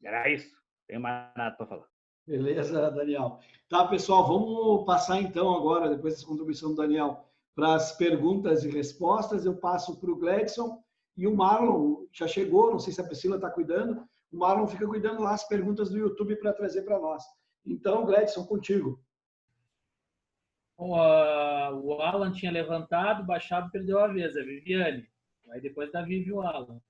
Era isso. Não tenho mais nada para falar. Beleza, Daniel. Tá, pessoal, vamos passar então agora, depois dessa contribuição do Daniel, para as perguntas e respostas. Eu passo para o Gledson e o Marlon já chegou, não sei se a Priscila está cuidando. O Marlon fica cuidando lá as perguntas do YouTube para trazer para nós. Então, Gledson, contigo. O Alan tinha levantado, baixado, perdeu a vez. A Viviane. Aí depois da Vivi, o Alan.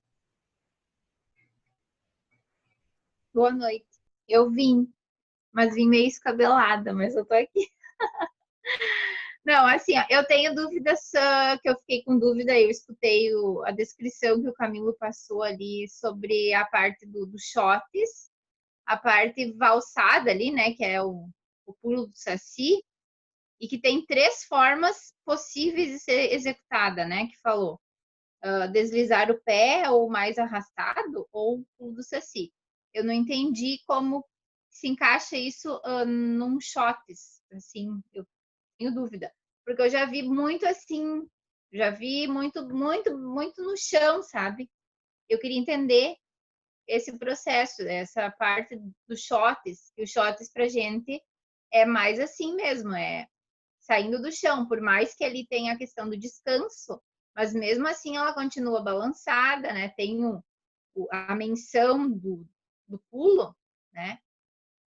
Boa noite. Eu vim, mas vim meio escabelada, mas eu tô aqui. Não, assim, ó, eu tenho dúvidas que eu fiquei com dúvida. Eu escutei a descrição que o Camilo passou ali sobre a parte dos shots, a parte valsada ali, né, que é o pulo do saci, e que tem 3 formas possíveis de ser executada, né, que falou. Deslizar o pé ou mais arrastado ou o pulo do saci. Eu não entendi como se encaixa isso num shots, assim, eu tenho dúvida. Porque eu já vi muito assim, já vi muito no chão, sabe? Eu queria entender esse processo, essa parte dos shots, e os shots pra gente é mais assim mesmo, é saindo do chão, por mais que ali tenha a questão do descanso, mas mesmo assim ela continua balançada, né? Tem a menção do pulo, né?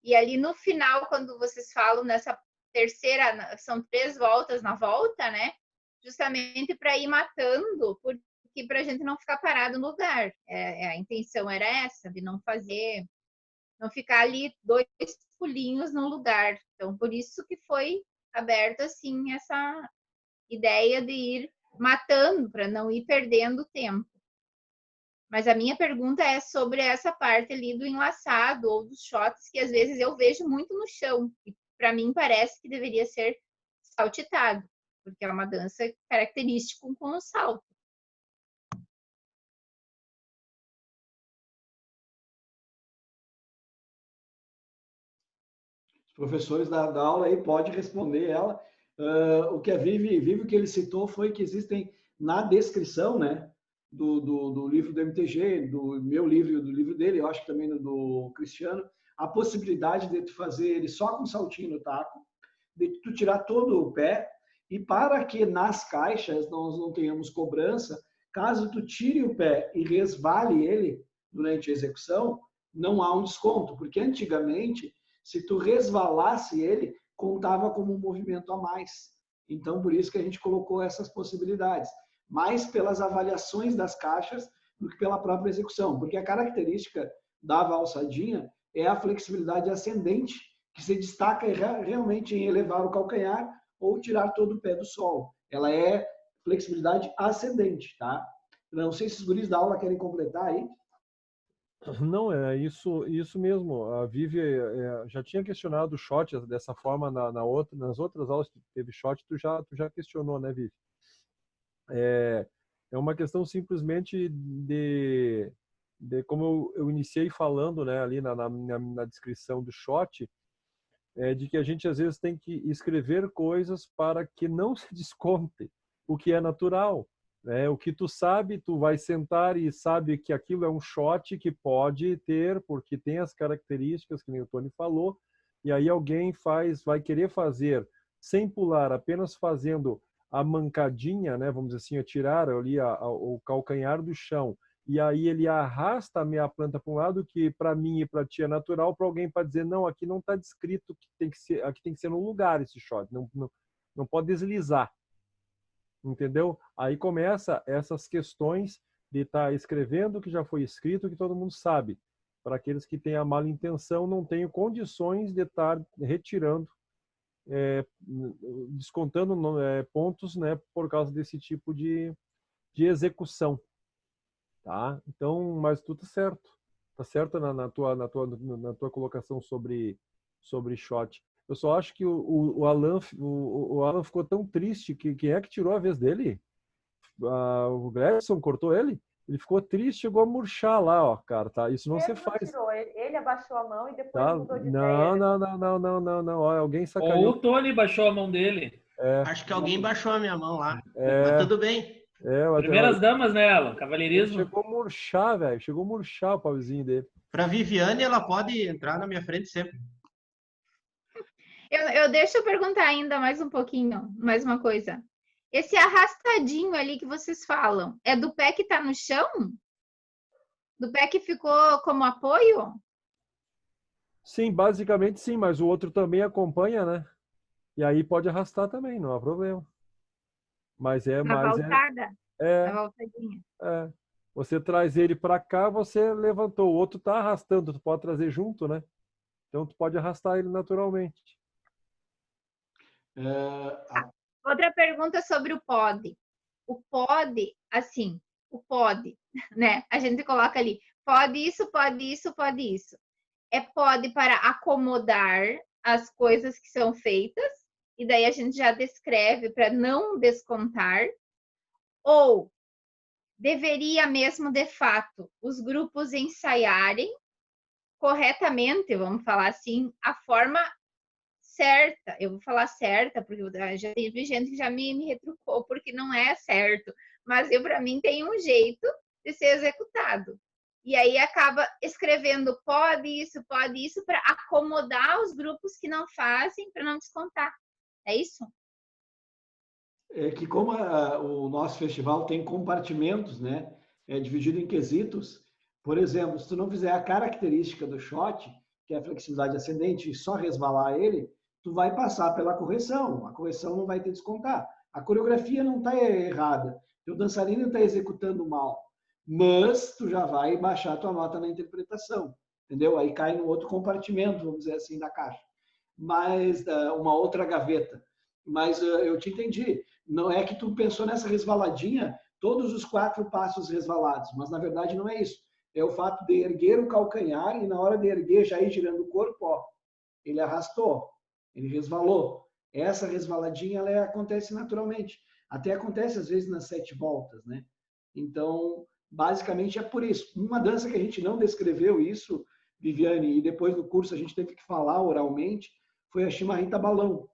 E ali no final, quando vocês falam nessa terceira, são 3 voltas na volta, né? Justamente para ir matando, porque para a gente não ficar parado no lugar. A intenção era essa, de não fazer, não ficar ali 2 pulinhos no lugar. Então, por isso que foi aberto assim essa ideia de ir matando, para não ir perdendo tempo. Mas a minha pergunta é sobre essa parte ali do enlaçado ou dos shots, que às vezes eu vejo muito no chão. E para mim parece que deveria ser saltitado, porque é uma dança característica com o salto. Os professores da aula aí pode responder ela. O que a Vivi, o que ele citou foi que existem na descrição, né, do livro do MTG, do meu livro e do livro dele, eu acho que também do Cristiano, a possibilidade de tu fazer ele só com saltinho no taco, de tu tirar todo o pé, e para que nas caixas nós não tenhamos cobrança, caso tu tire o pé e resvale ele durante a execução, não há um desconto, porque antigamente, se tu resvalasse ele, contava como um movimento a mais. Então, por isso que a gente colocou essas possibilidades, mais pelas avaliações das caixas do que pela própria execução, porque a característica da valsadinha é a flexibilidade ascendente, que se destaca realmente em elevar o calcanhar ou tirar todo o pé do solo. Ela é flexibilidade ascendente, tá? Não sei se os guris da aula querem completar aí. Não, é isso mesmo. A Vivi já tinha questionado o shot dessa forma nas outras aulas que teve shot, tu já questionou, né, Vivi? É uma questão simplesmente de como eu iniciei falando, né, ali na descrição do shot, de que a gente às vezes tem que escrever coisas para que não se desconte o que é natural. O que tu sabe, tu vai sentar e sabe que aquilo é um shot que pode ter, porque tem as características que nem o Tony falou, e aí alguém vai querer fazer sem pular, apenas fazendo a mancadinha, né, vamos dizer assim, tirar ali o calcanhar do chão, e aí ele arrasta a meia planta para um lado, que para mim e para ti é natural, para alguém para dizer, não, aqui não está descrito que tem que ser, aqui tem que ser no lugar esse shot, não pode deslizar. Entendeu? Aí começa essas questões de estar escrevendo o que já foi escrito, que todo mundo sabe. Para aqueles que têm a mala intenção, não tenho condições de estar retirando, descontando pontos, né, por causa desse tipo de execução. Tá? Então, mas tudo tá certo. Tá certo na tua colocação sobre shot. Eu só acho que o Alan ficou tão triste que quem é que tirou a vez dele? O Gregson cortou ele? Ele ficou triste, chegou a murchar lá, ó, cara, tá? Isso não se faz. Tirou. Ele abaixou a mão e depois Tá? mudou de Não, ideia. não. Ó, alguém sacaneou. Ou o Tony baixou a mão dele. Acho que alguém baixou a minha mão lá. Mas tudo bem. Primeiras damas, né, Alan? Ele Cavalheirismo. chegou a murchar, velho. Chegou a murchar o pauzinho dele. Para Viviane, ela pode entrar na minha frente sempre. Deixa eu perguntar ainda mais um pouquinho, mais uma coisa. Esse arrastadinho ali que vocês falam, é do pé que está no chão? Do pé que ficou como apoio? Sim, basicamente sim, mas o outro também acompanha, né? E aí pode arrastar também, não há problema. Mas é Na mais voltada? é, Na voltadinha. é. Você traz ele para cá, você levantou. O outro tá arrastando, tu pode trazer junto, né? Então tu pode arrastar ele naturalmente. Outra pergunta sobre o pod. O pod, assim, o pod, né? A gente coloca ali, pode isso, pode isso, pode isso. É pod para acomodar as coisas que são feitas, e daí a gente já descreve para não descontar. Ou deveria mesmo, de fato, os grupos ensaiarem corretamente, vamos falar assim, a forma certa. Eu vou falar certa, porque já teve gente que já me retrucou, porque não é certo. Mas eu, para mim, tem um jeito de ser executado. E aí acaba escrevendo pode isso, para acomodar os grupos que não fazem, para não descontar. É isso? É que como o nosso festival tem compartimentos, né? É dividido em quesitos. Por exemplo, se tu não fizer a característica do shot, que é a flexibilidade ascendente, e só resvalar ele, tu vai passar pela correção. A correção não vai te descontar. A coreografia não está errada. Teu dançarino está executando mal. Mas tu já vai baixar a tua nota na interpretação. Entendeu? Aí cai no outro compartimento, vamos dizer assim, da caixa. Mas uma outra gaveta. Mas eu te entendi. Não é que tu pensou nessa resvaladinha, todos os 4 passos resvalados, mas na verdade não é isso. É o fato de erguer o calcanhar e na hora de erguer já ir girando o corpo, ó, ele arrastou, ele resvalou. Essa resvaladinha ela acontece naturalmente. Até acontece às vezes nas 7 voltas, né? Então, basicamente é por isso. Uma dança que a gente não descreveu isso, Viviane, e depois no curso a gente teve que falar oralmente, foi a chimarrita balão.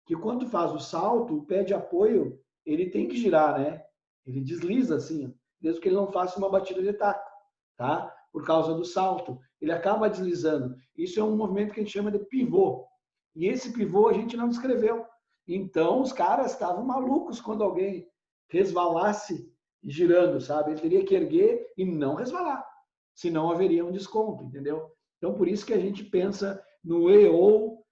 Que quando faz o salto, o pé de apoio, ele tem que girar, né? Ele desliza assim, mesmo que ele não faça uma batida de taco, tá? Por causa do salto. Ele acaba deslizando. Isso é um movimento que a gente chama de pivô. E esse pivô a gente não descreveu. Então, os caras estavam malucos quando alguém resvalasse girando, sabe? Ele teria que erguer e não resvalar. Senão haveria um desconto, entendeu? Então, por isso que a gente pensa no EO,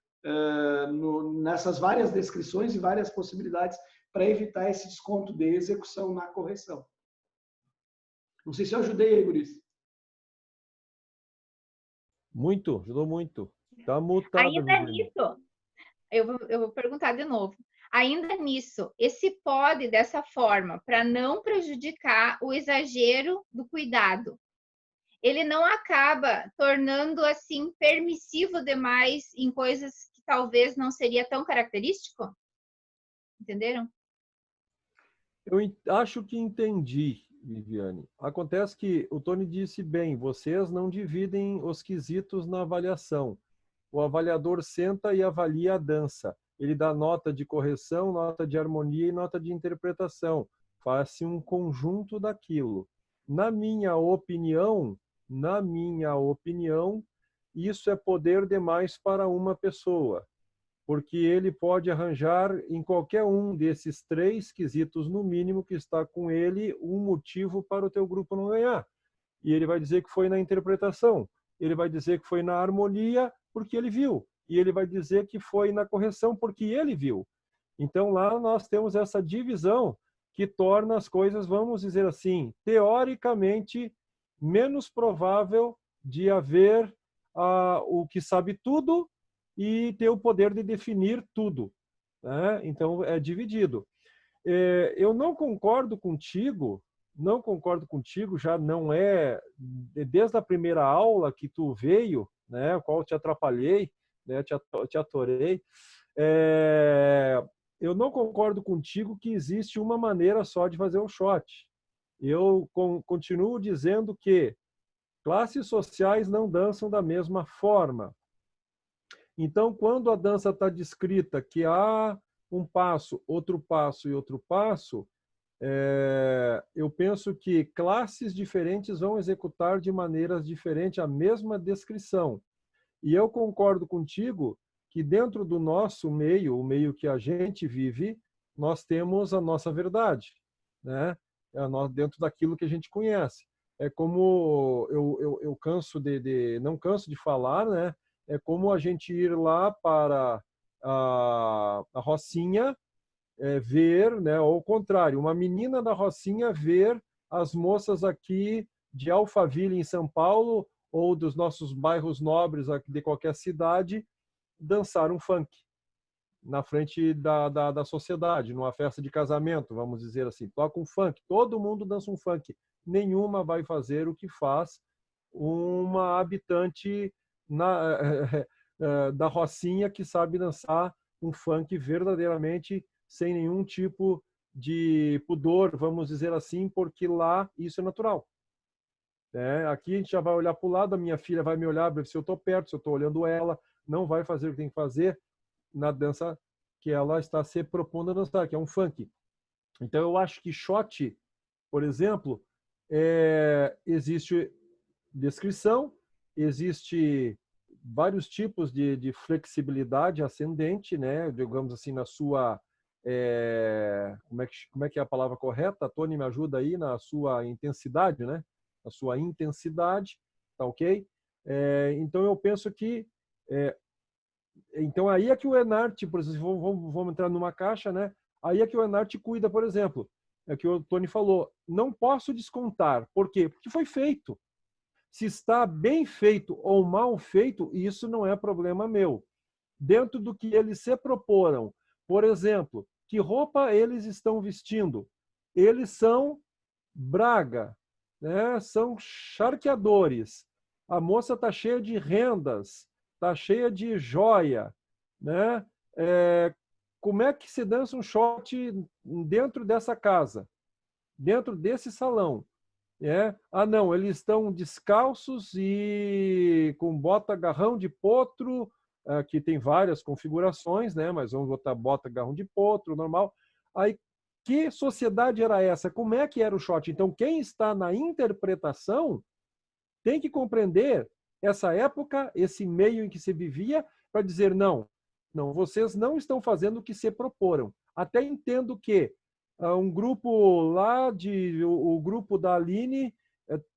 nessas várias descrições e várias possibilidades para evitar esse desconto de execução na correção. Não sei se eu ajudei aí, Guris. Muito, ajudou muito. Tá mutado. Ainda nisso, eu vou perguntar de novo. Ainda nisso, esse pode dessa forma, para não prejudicar o exagero do cuidado, ele não acaba tornando assim permissivo demais em coisas que talvez não seria tão característico? Entenderam? Eu acho que entendi, Viviane. Acontece que o Tony disse bem, vocês não dividem os quesitos na avaliação. O avaliador senta e avalia a dança. Ele dá nota de correção, nota de harmonia e nota de interpretação. Faz-se um conjunto daquilo. Na minha opinião, isso é poder demais para uma pessoa, porque ele pode arranjar em qualquer um desses 3 quesitos, no mínimo, que está com ele, um motivo para o teu grupo não ganhar. E ele vai dizer que foi na interpretação, ele vai dizer que foi na harmonia, porque ele viu, e ele vai dizer que foi na correção, porque ele viu. Então, lá nós temos essa divisão que torna as coisas, vamos dizer assim, teoricamente, menos provável de haver o que sabe tudo e ter o poder de definir tudo, né? Então, é dividido. Eu não concordo contigo, já não é, desde a primeira aula que tu veio, né, qual te atrapalhei, né, te atorei, eu não concordo contigo que existe uma maneira só de fazer o shot. Eu continuo dizendo que classes sociais não dançam da mesma forma. Então, quando a dança está descrita que há um passo e outro passo, eu penso que classes diferentes vão executar de maneiras diferentes a mesma descrição. E eu concordo contigo que dentro do nosso meio, o meio que a gente vive, nós temos a nossa verdade, né? Dentro daquilo que a gente conhece. É como eu não canso de falar, né? É como a gente ir lá para a Rocinha, ver, né? Ou ao contrário, uma menina da Rocinha ver as moças aqui de Alphaville, em São Paulo, ou dos nossos bairros nobres aqui de qualquer cidade, dançar um funk na frente da sociedade, numa festa de casamento, vamos dizer assim. Toca um funk, todo mundo dança um funk. Nenhuma vai fazer o que faz uma habitante da Rocinha que sabe dançar um funk verdadeiramente sem nenhum tipo de pudor, vamos dizer assim, porque lá isso é natural. Aqui a gente já vai olhar para o lado, a minha filha vai me olhar, ver se eu estou perto, se eu estou olhando ela, não vai fazer o que tem que fazer na dança que ela está se propondo a dançar, que é um funk. Então eu acho que shot, por exemplo, existe descrição, existe vários tipos de flexibilidade ascendente, né? Digamos assim, na sua... como é que é a palavra correta? A Tony me ajuda aí na sua intensidade, né? A sua intensidade, tá ok? Então eu penso que... então aí é que o Enart, por exemplo, vamos entrar numa caixa, né? Aí é que o Enart cuida, por exemplo, é que o Tony falou, não posso descontar. Por quê? Porque foi feito. Se está bem feito ou mal feito, isso não é problema meu. Dentro do que eles se proporam, por exemplo, que roupa eles estão vestindo? Eles são Braga, né? São charqueadores. A moça está cheia de rendas, está cheia de joia, né? Como é que se dança um shot dentro dessa casa, dentro desse salão? Não, eles estão descalços e com bota garrão de potro, que tem várias configurações, né? Mas vamos botar bota garrão de potro, normal. Aí, que sociedade era essa? Como é que era o shot? Então, quem está na interpretação tem que compreender essa época, esse meio em que se vivia, para dizer, não, vocês não estão fazendo o que se proporam. Até entendo que um grupo lá, o grupo da Aline,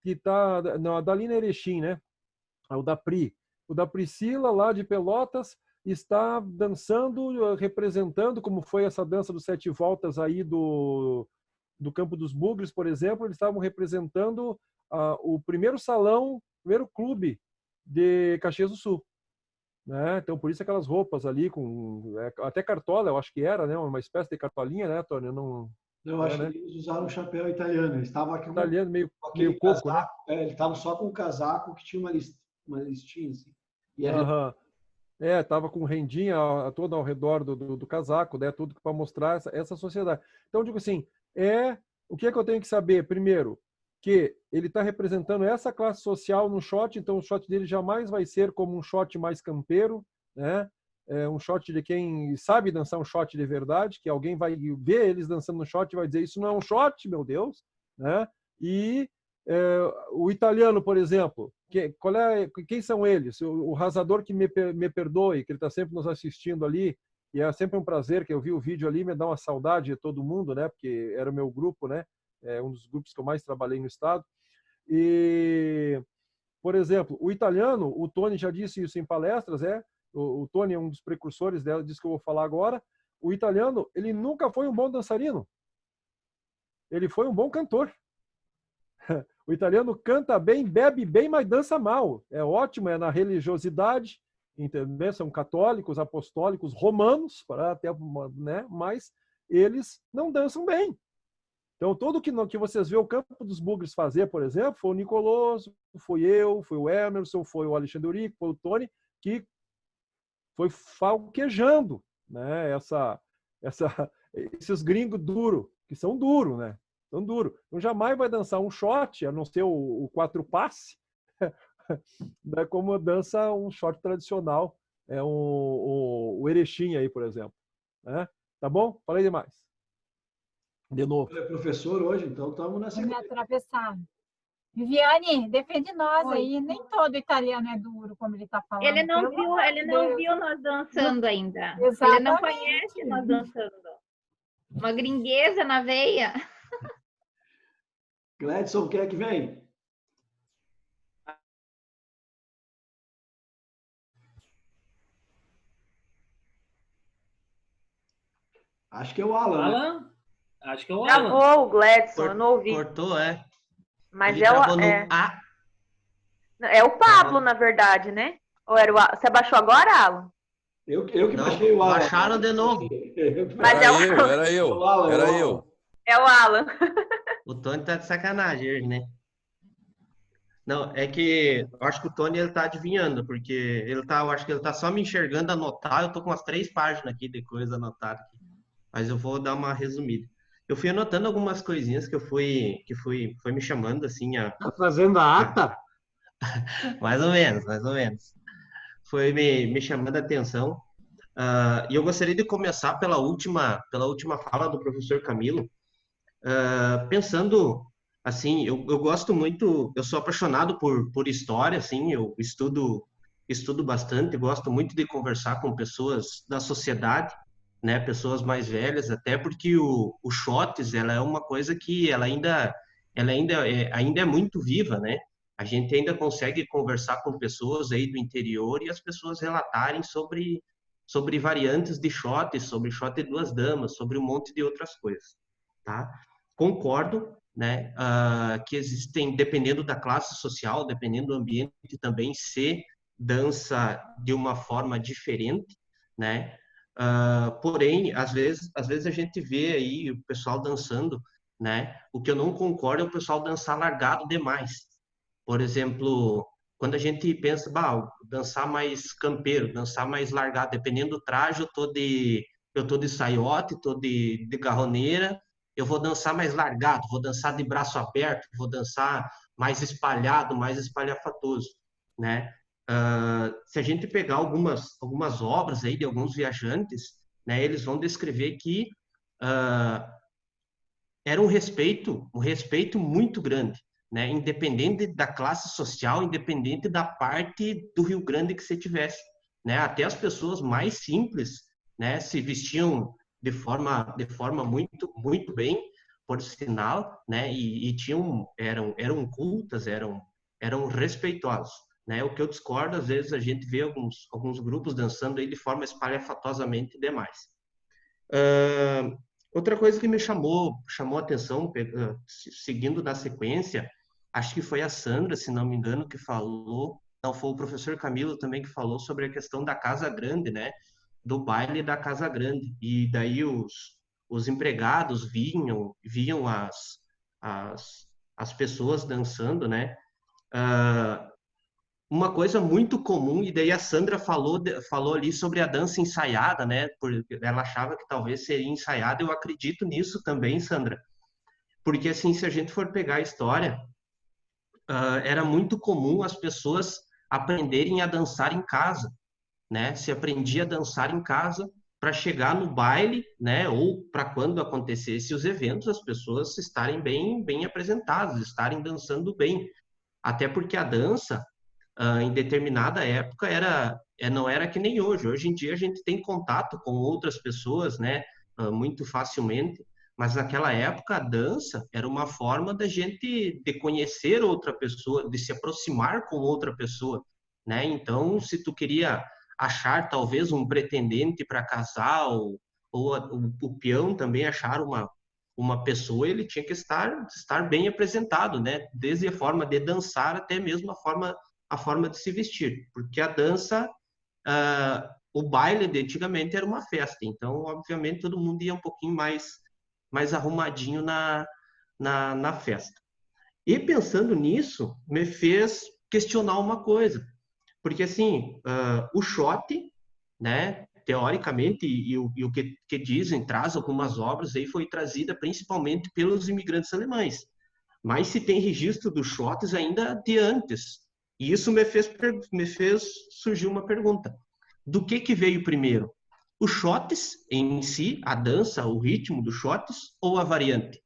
que está... Não, a da Aline Erechim, né? O da Pri. O da Priscila, lá de Pelotas, está dançando, representando, como foi essa dança dos 7 voltas aí do Campo dos Bugres, por exemplo, eles estavam representando o primeiro salão, primeiro clube de Caxias do Sul. Né? Então, por isso aquelas roupas ali, com até cartola, eu acho que era, né? Uma espécie de cartolinha, né, Tony? Eu acho que eles usaram um chapéu italiano. Eles estavam aqui italiano, meio coco, casaco, né? Eles estavam só com um casaco que tinha uma listinha assim. E tava com rendinha toda ao redor do casaco, né? Tudo para mostrar essa sociedade. Então, eu digo assim, o que é que eu tenho que saber? Primeiro, que ele está representando essa classe social no shot, então o shot dele jamais vai ser como um shot mais campeiro, né? Um shot de quem sabe dançar um shot de verdade, que alguém vai ver eles dançando no shot e vai dizer, isso não é um shot, meu Deus, né? E o italiano, por exemplo, quem são eles? O Rasador, que me perdoe, que ele está sempre nos assistindo ali, e é sempre um prazer que eu vi o vídeo ali, me dá uma saudade de todo mundo, né? Porque era o meu grupo, né? Um dos grupos que eu mais trabalhei no estado. E, por exemplo, o italiano, o Tony já disse isso em palestras, o Tony é um dos precursores dela, disso que eu vou falar agora. O italiano, ele nunca foi um bom dançarino. Ele foi um bom cantor. O italiano canta bem, bebe bem, mas dança mal. É ótimo, é na religiosidade, entendeu? São católicos, apostólicos, romanos, até, né? Mas eles não dançam bem. Então, tudo que vocês vê o Campo dos Bugres fazer, por exemplo, foi o Nicoloso, foi eu, foi o Emerson, foi o Alexandre Urico, foi o Tony, que foi falquejando, né? Esses gringos duros, que são duros, né? São duros. Então, jamais vai dançar um shot, a não ser o 4 passe, né? Como dança um shot tradicional, o Erechim aí, por exemplo. Né? Tá bom? Falei demais. De novo. Ele é professor hoje, então estamos na Vou me sequência. atravessar. Viviane, defende nós Oi. aí. Nem todo italiano é duro, como ele está falando. Ele não Pelo viu, amor ele de não Deus. viu nós dançando ainda. Ele não Exatamente. conhece nós dançando. Uma gringuesa na veia. Gladson, quem é que vem? Acho que é o Alan, né? Alan? Acho que é o Alan. Travou o Gladson, eu não ouvi. Cortou, é. Mas Ele é travou o, no é, A. é o Pablo, na verdade, né? Ou era o Alan? Você baixou agora, Alan? Eu que Não, baixei o Alan. baixaram de novo. Mas é o, É o Alan, Era é o Alan. eu. é o Alan. O Tony tá de sacanagem hoje, né? Não, é que eu acho que o Tony ele tá adivinhando, porque eu acho que ele tá só me enxergando anotar. Eu tô com umas 3 páginas aqui de coisa anotada aqui. Mas eu vou dar uma resumida. Eu fui anotando algumas coisinhas que foi me chamando assim a Tá fazendo a ata? mais ou menos, mais ou menos. Foi me chamando a atenção. E eu gostaria de começar pela última fala do professor Camilo, pensando assim, eu gosto muito, eu sou apaixonado por história, assim, eu estudo bastante, gosto muito de conversar com pessoas da sociedade, né, pessoas mais velhas, até porque o Shotes, ela é uma coisa que ainda é muito viva, né? A gente ainda consegue conversar com pessoas aí do interior e as pessoas relatarem sobre variantes de shot, sobre shot de 2 damas, sobre um monte de outras coisas, tá? Concordo, né, que existem, dependendo da classe social, dependendo do ambiente, também se dança de uma forma diferente, né? Porém, às vezes a gente vê aí o pessoal dançando, né? O que eu não concordo é o pessoal dançar largado demais. Por exemplo, quando a gente pensa, dançar mais campeiro, dançar mais largado, dependendo do traje, eu tô de saiote, tô de garroneira, eu vou dançar mais largado, vou dançar de braço aberto, vou dançar mais espalhado, mais espalhafatoso, né? Se a gente pegar algumas obras aí de alguns viajantes, né, eles vão descrever que era um respeito muito grande, né, independente da classe social, independente da parte do Rio Grande que você tivesse, né, até as pessoas mais simples, né, se vestiam de forma muito muito bem, por sinal, né, e eram cultas, eram respeitosos, né? O que eu discordo, às vezes a gente vê alguns grupos dançando aí de forma espalhafatosamente demais. Outra coisa que me chamou a atenção, seguindo na sequência, acho que foi a Sandra, se não me engano, que falou, não, foi o professor Camilo também que falou sobre a questão da Casa Grande, né? Do baile da Casa Grande. E daí os empregados viam as pessoas dançando, né? Uma coisa muito comum, e daí a Sandra falou ali sobre a dança ensaiada, né? Porque ela achava que talvez seria ensaiada. Eu acredito nisso também, Sandra. Porque, assim, se a gente for pegar a história, era muito comum as pessoas aprenderem a dançar em casa, né? Se aprendia a dançar em casa para chegar no baile, né? Ou para quando acontecesse os eventos, as pessoas estarem bem apresentadas, estarem dançando bem. Até porque a dança, em determinada época, não era que nem hoje. Hoje em dia a gente tem contato com outras pessoas, né? Muito facilmente. Mas naquela época a dança era uma forma da gente de conhecer outra pessoa, de se aproximar com outra pessoa, né? Então, se tu queria achar talvez um pretendente para casar, ou o peão também achar uma pessoa, ele tinha que estar bem apresentado, né? Desde a forma de dançar até mesmo a forma de se vestir, porque a dança, o baile de antigamente era uma festa, então obviamente todo mundo ia um pouquinho mais arrumadinho na festa. E pensando nisso, me fez questionar uma coisa, porque assim, o shot, né, teoricamente, e o que dizem, traz algumas obras, aí foi trazida principalmente pelos imigrantes alemães, mas se tem registro dos shots ainda de antes, e isso me fez surgir uma pergunta: do que veio primeiro? Os shots em si, a dança, o ritmo dos shots ou a variante?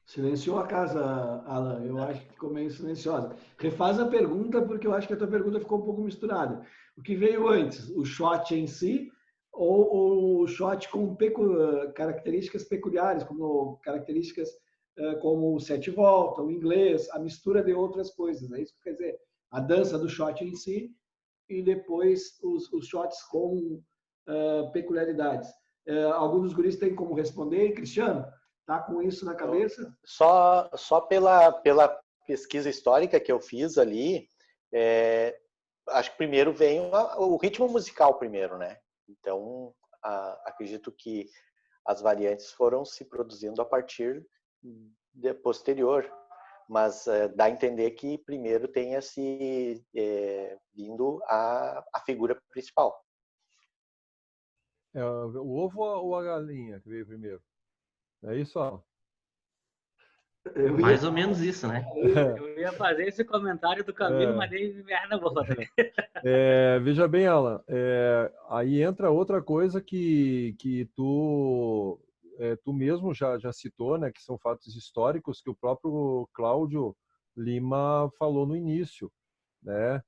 Silenciou a casa, Alan. Eu acho que ficou meio silenciosa. Refaz a pergunta, porque eu acho que a tua pergunta ficou um pouco misturada. O que veio antes? O shot em si ou o shot com características peculiares, como características como o sete volta, o inglês, a mistura de outras coisas. É isso que quer dizer. A dança do shot em si e depois os shots com peculiaridades. Alguns dos guris têm como responder, Cristiano? Tá com isso na cabeça? Só pela pesquisa histórica que eu fiz ali, acho que primeiro vem o ritmo musical primeiro, né? Então, acredito que as variantes foram se produzindo a partir de posterior, mas dá a entender que primeiro tenha se vindo a figura principal. O ovo ou a galinha que veio primeiro? É isso, ó. Mais ou menos isso, né? Eu ia fazer esse comentário do Camilo, mas nem merda vou fazer. Veja bem, Alan, aí entra outra coisa que tu mesmo já citou, né, que são fatos históricos que o próprio Cláudio Lima falou no início, né?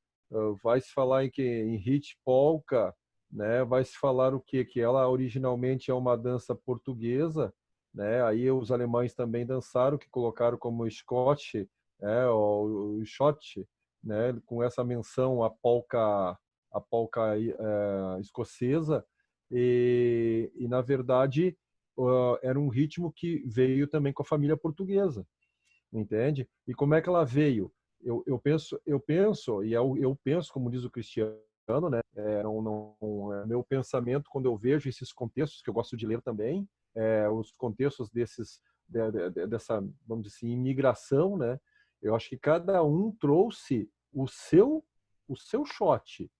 Vai se falar em hit polka, né? Vai se falar o quê? Que ela originalmente é uma dança portuguesa, né? Aí os alemães também dançaram, que colocaram como Scotch, o shot, né? Com essa menção à polca escocesa e na verdade era um ritmo que veio também com a família portuguesa, entende? E como é que ela veio? Eu penso, e eu penso, como diz o Cristiano, né? Não é meu pensamento quando eu vejo esses contextos que eu gosto de ler também, os contextos dessa, vamos dizer assim, imigração, né? Eu acho que cada um trouxe o seu shot,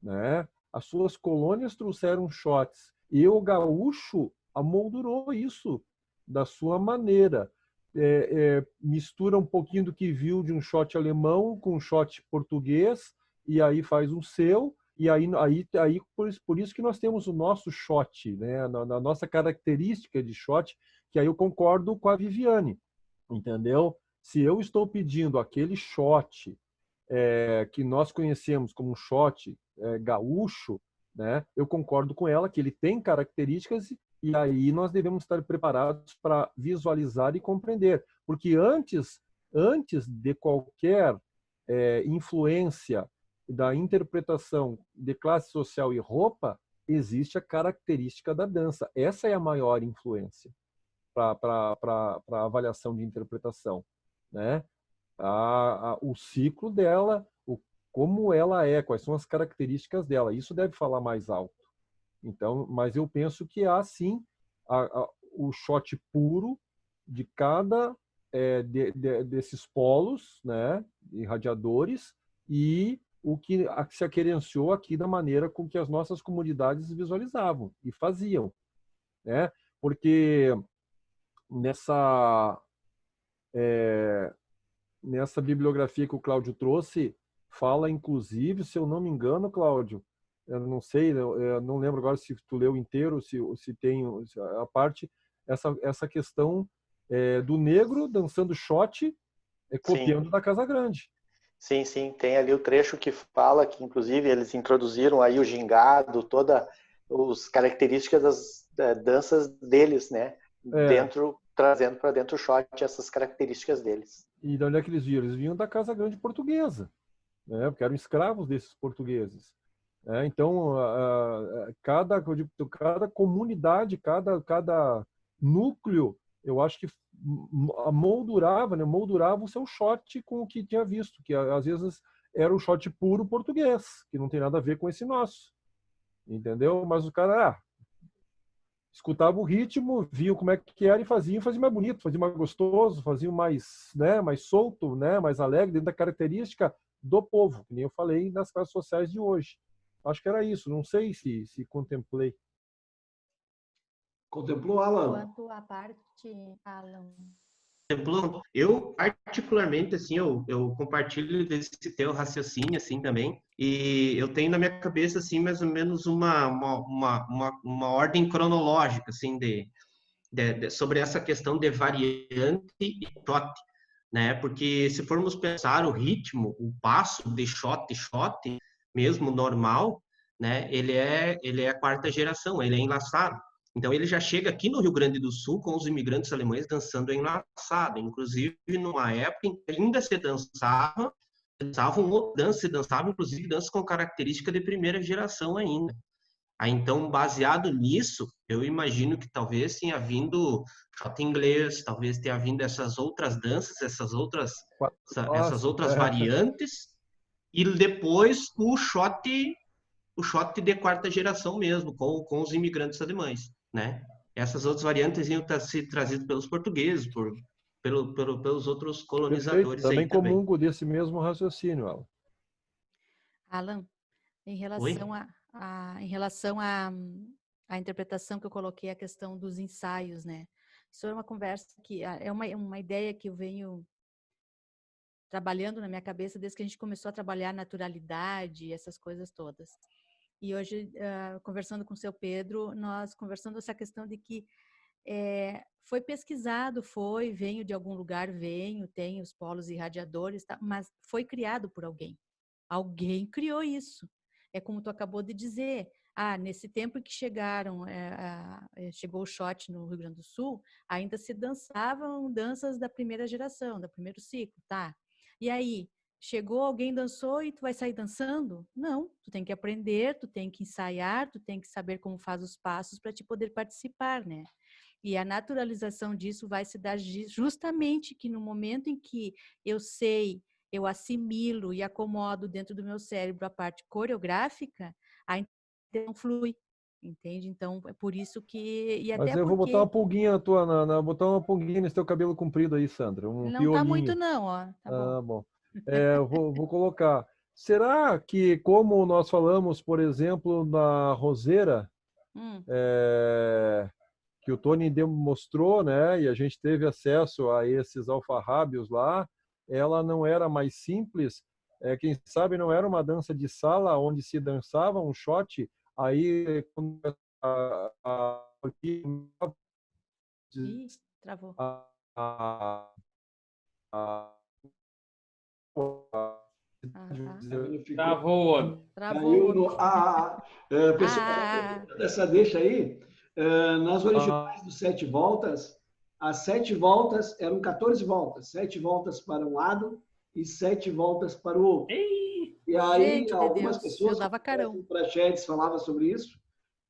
né? As suas colônias trouxeram shots e o gaúcho amoldurou isso da sua maneira. Mistura um pouquinho do que viu de um shot alemão com um shot português e aí faz um seu e aí por isso que nós temos o nosso shot, né? Na nossa característica de shot, que aí eu concordo com a Viviane, entendeu? Se eu estou pedindo aquele shot que nós conhecemos como um shot gaúcho, né? Eu concordo com ela que ele tem características e aí nós devemos estar preparados para visualizar e compreender, porque antes de qualquer influência da interpretação de classe social e roupa, existe a característica da dança. Essa é a maior influência para a avaliação de interpretação, né? O ciclo dela, como ela é, quais são as características dela. Isso deve falar mais alto. Então, mas eu penso que há sim o shot puro de cada desses polos, né, irradiadores, e o que se aquerenciou aqui da maneira com que as nossas comunidades visualizavam e faziam, né? Porque nessa bibliografia que o Cláudio trouxe, fala inclusive, se eu não me engano, Cláudio, eu não sei, eu não lembro agora se tu leu inteiro, se tem a parte, essa questão do negro dançando shot, copiando Sim. da Casa Grande. Sim, sim, tem ali o trecho que fala que, inclusive, eles introduziram aí o gingado, todas as características das danças deles, né? Trazendo para dentro do shot essas características deles. E de onde é que eles vinham? Eles vinham da Casa Grande portuguesa, né? Porque eram escravos desses portugueses. Então, cada comunidade, cada núcleo, eu acho que moldurava, né? Moldurava o seu shot com o que tinha visto, que às vezes era um shot puro português, que não tem nada a ver com esse nosso, entendeu? Mas o cara escutava o ritmo, via como é que era e fazia mais bonito, fazia mais gostoso, fazia mais, né, mais solto, né, mais alegre, dentro da característica do povo, que nem eu falei nas classes sociais de hoje. Acho que era isso, não sei se contemplei. Contemplou, Alan? Quanto à parte, Alan, exemplo, eu particularmente, assim, eu compartilho desse teu raciocínio, assim, também, e eu tenho na minha cabeça, assim, mais ou menos uma ordem cronológica, assim, sobre essa questão de variante e shot, né? Porque se formos pensar o ritmo, o passo de shot, mesmo normal, né? Ele é a quarta geração, ele é enlaçado. Então, ele já chega aqui no Rio Grande do Sul com os imigrantes alemães dançando enlaçado, inclusive numa época em que ainda se dançavam danças, se dançavam, inclusive, danças com característica de primeira geração ainda. Aí, então, baseado nisso, eu imagino que talvez tenha vindo shot inglês, talvez tenha vindo essas outras danças, essas outras variantes, e depois o shot de quarta geração mesmo, com os imigrantes alemães, né? Essas outras variantes iam ser trazidas pelos portugueses, pelos outros colonizadores. Também aí também. comungo desse mesmo raciocínio, Alan. Alan, em relação à interpretação que eu coloquei, a questão dos ensaios, né? Isso é uma conversa que é uma ideia que eu venho trabalhando na minha cabeça desde que a gente começou a trabalhar naturalidade, essas coisas todas. E hoje, conversando com o seu Pedro, nós conversando essa questão de que foi pesquisado, veio de algum lugar, tem os polos irradiadores, tá? Mas foi criado por alguém. Alguém criou isso. É como tu acabou de dizer. Nesse tempo que chegou o shot no Rio Grande do Sul, ainda se dançavam danças da primeira geração, do primeiro ciclo, tá? E aí, chegou alguém, dançou e tu vai sair dançando? Não, tu tem que aprender, tu tem que ensaiar, tu tem que saber como faz os passos para te poder participar, né? E a naturalização disso vai se dar justamente que no momento em que eu sei, eu assimilo e acomodo dentro do meu cérebro a parte coreográfica, a então flui, entende? Então é por isso que Mas eu vou botar uma pulguinha botar uma pulguinha nesse teu cabelo comprido aí, Sandra, não piolinho. Tá muito não, ó. Tá bom. Eu vou colocar. Será que, como nós falamos, por exemplo, na roseira, que o Tony mostrou, né, e a gente teve acesso a esses alfarrábios lá, ela não era mais simples, quem sabe não era uma dança de sala onde se dançava um shot, aí travou. Travou. Pessoal, essa deixa aí, nas originais dos 7 voltas, as 7 voltas eram 14 voltas, 7 voltas para um lado e 7 voltas para o outro. E aí, gente, algumas Deus, pessoas, eu dava carão. o Prachedes falava sobre isso,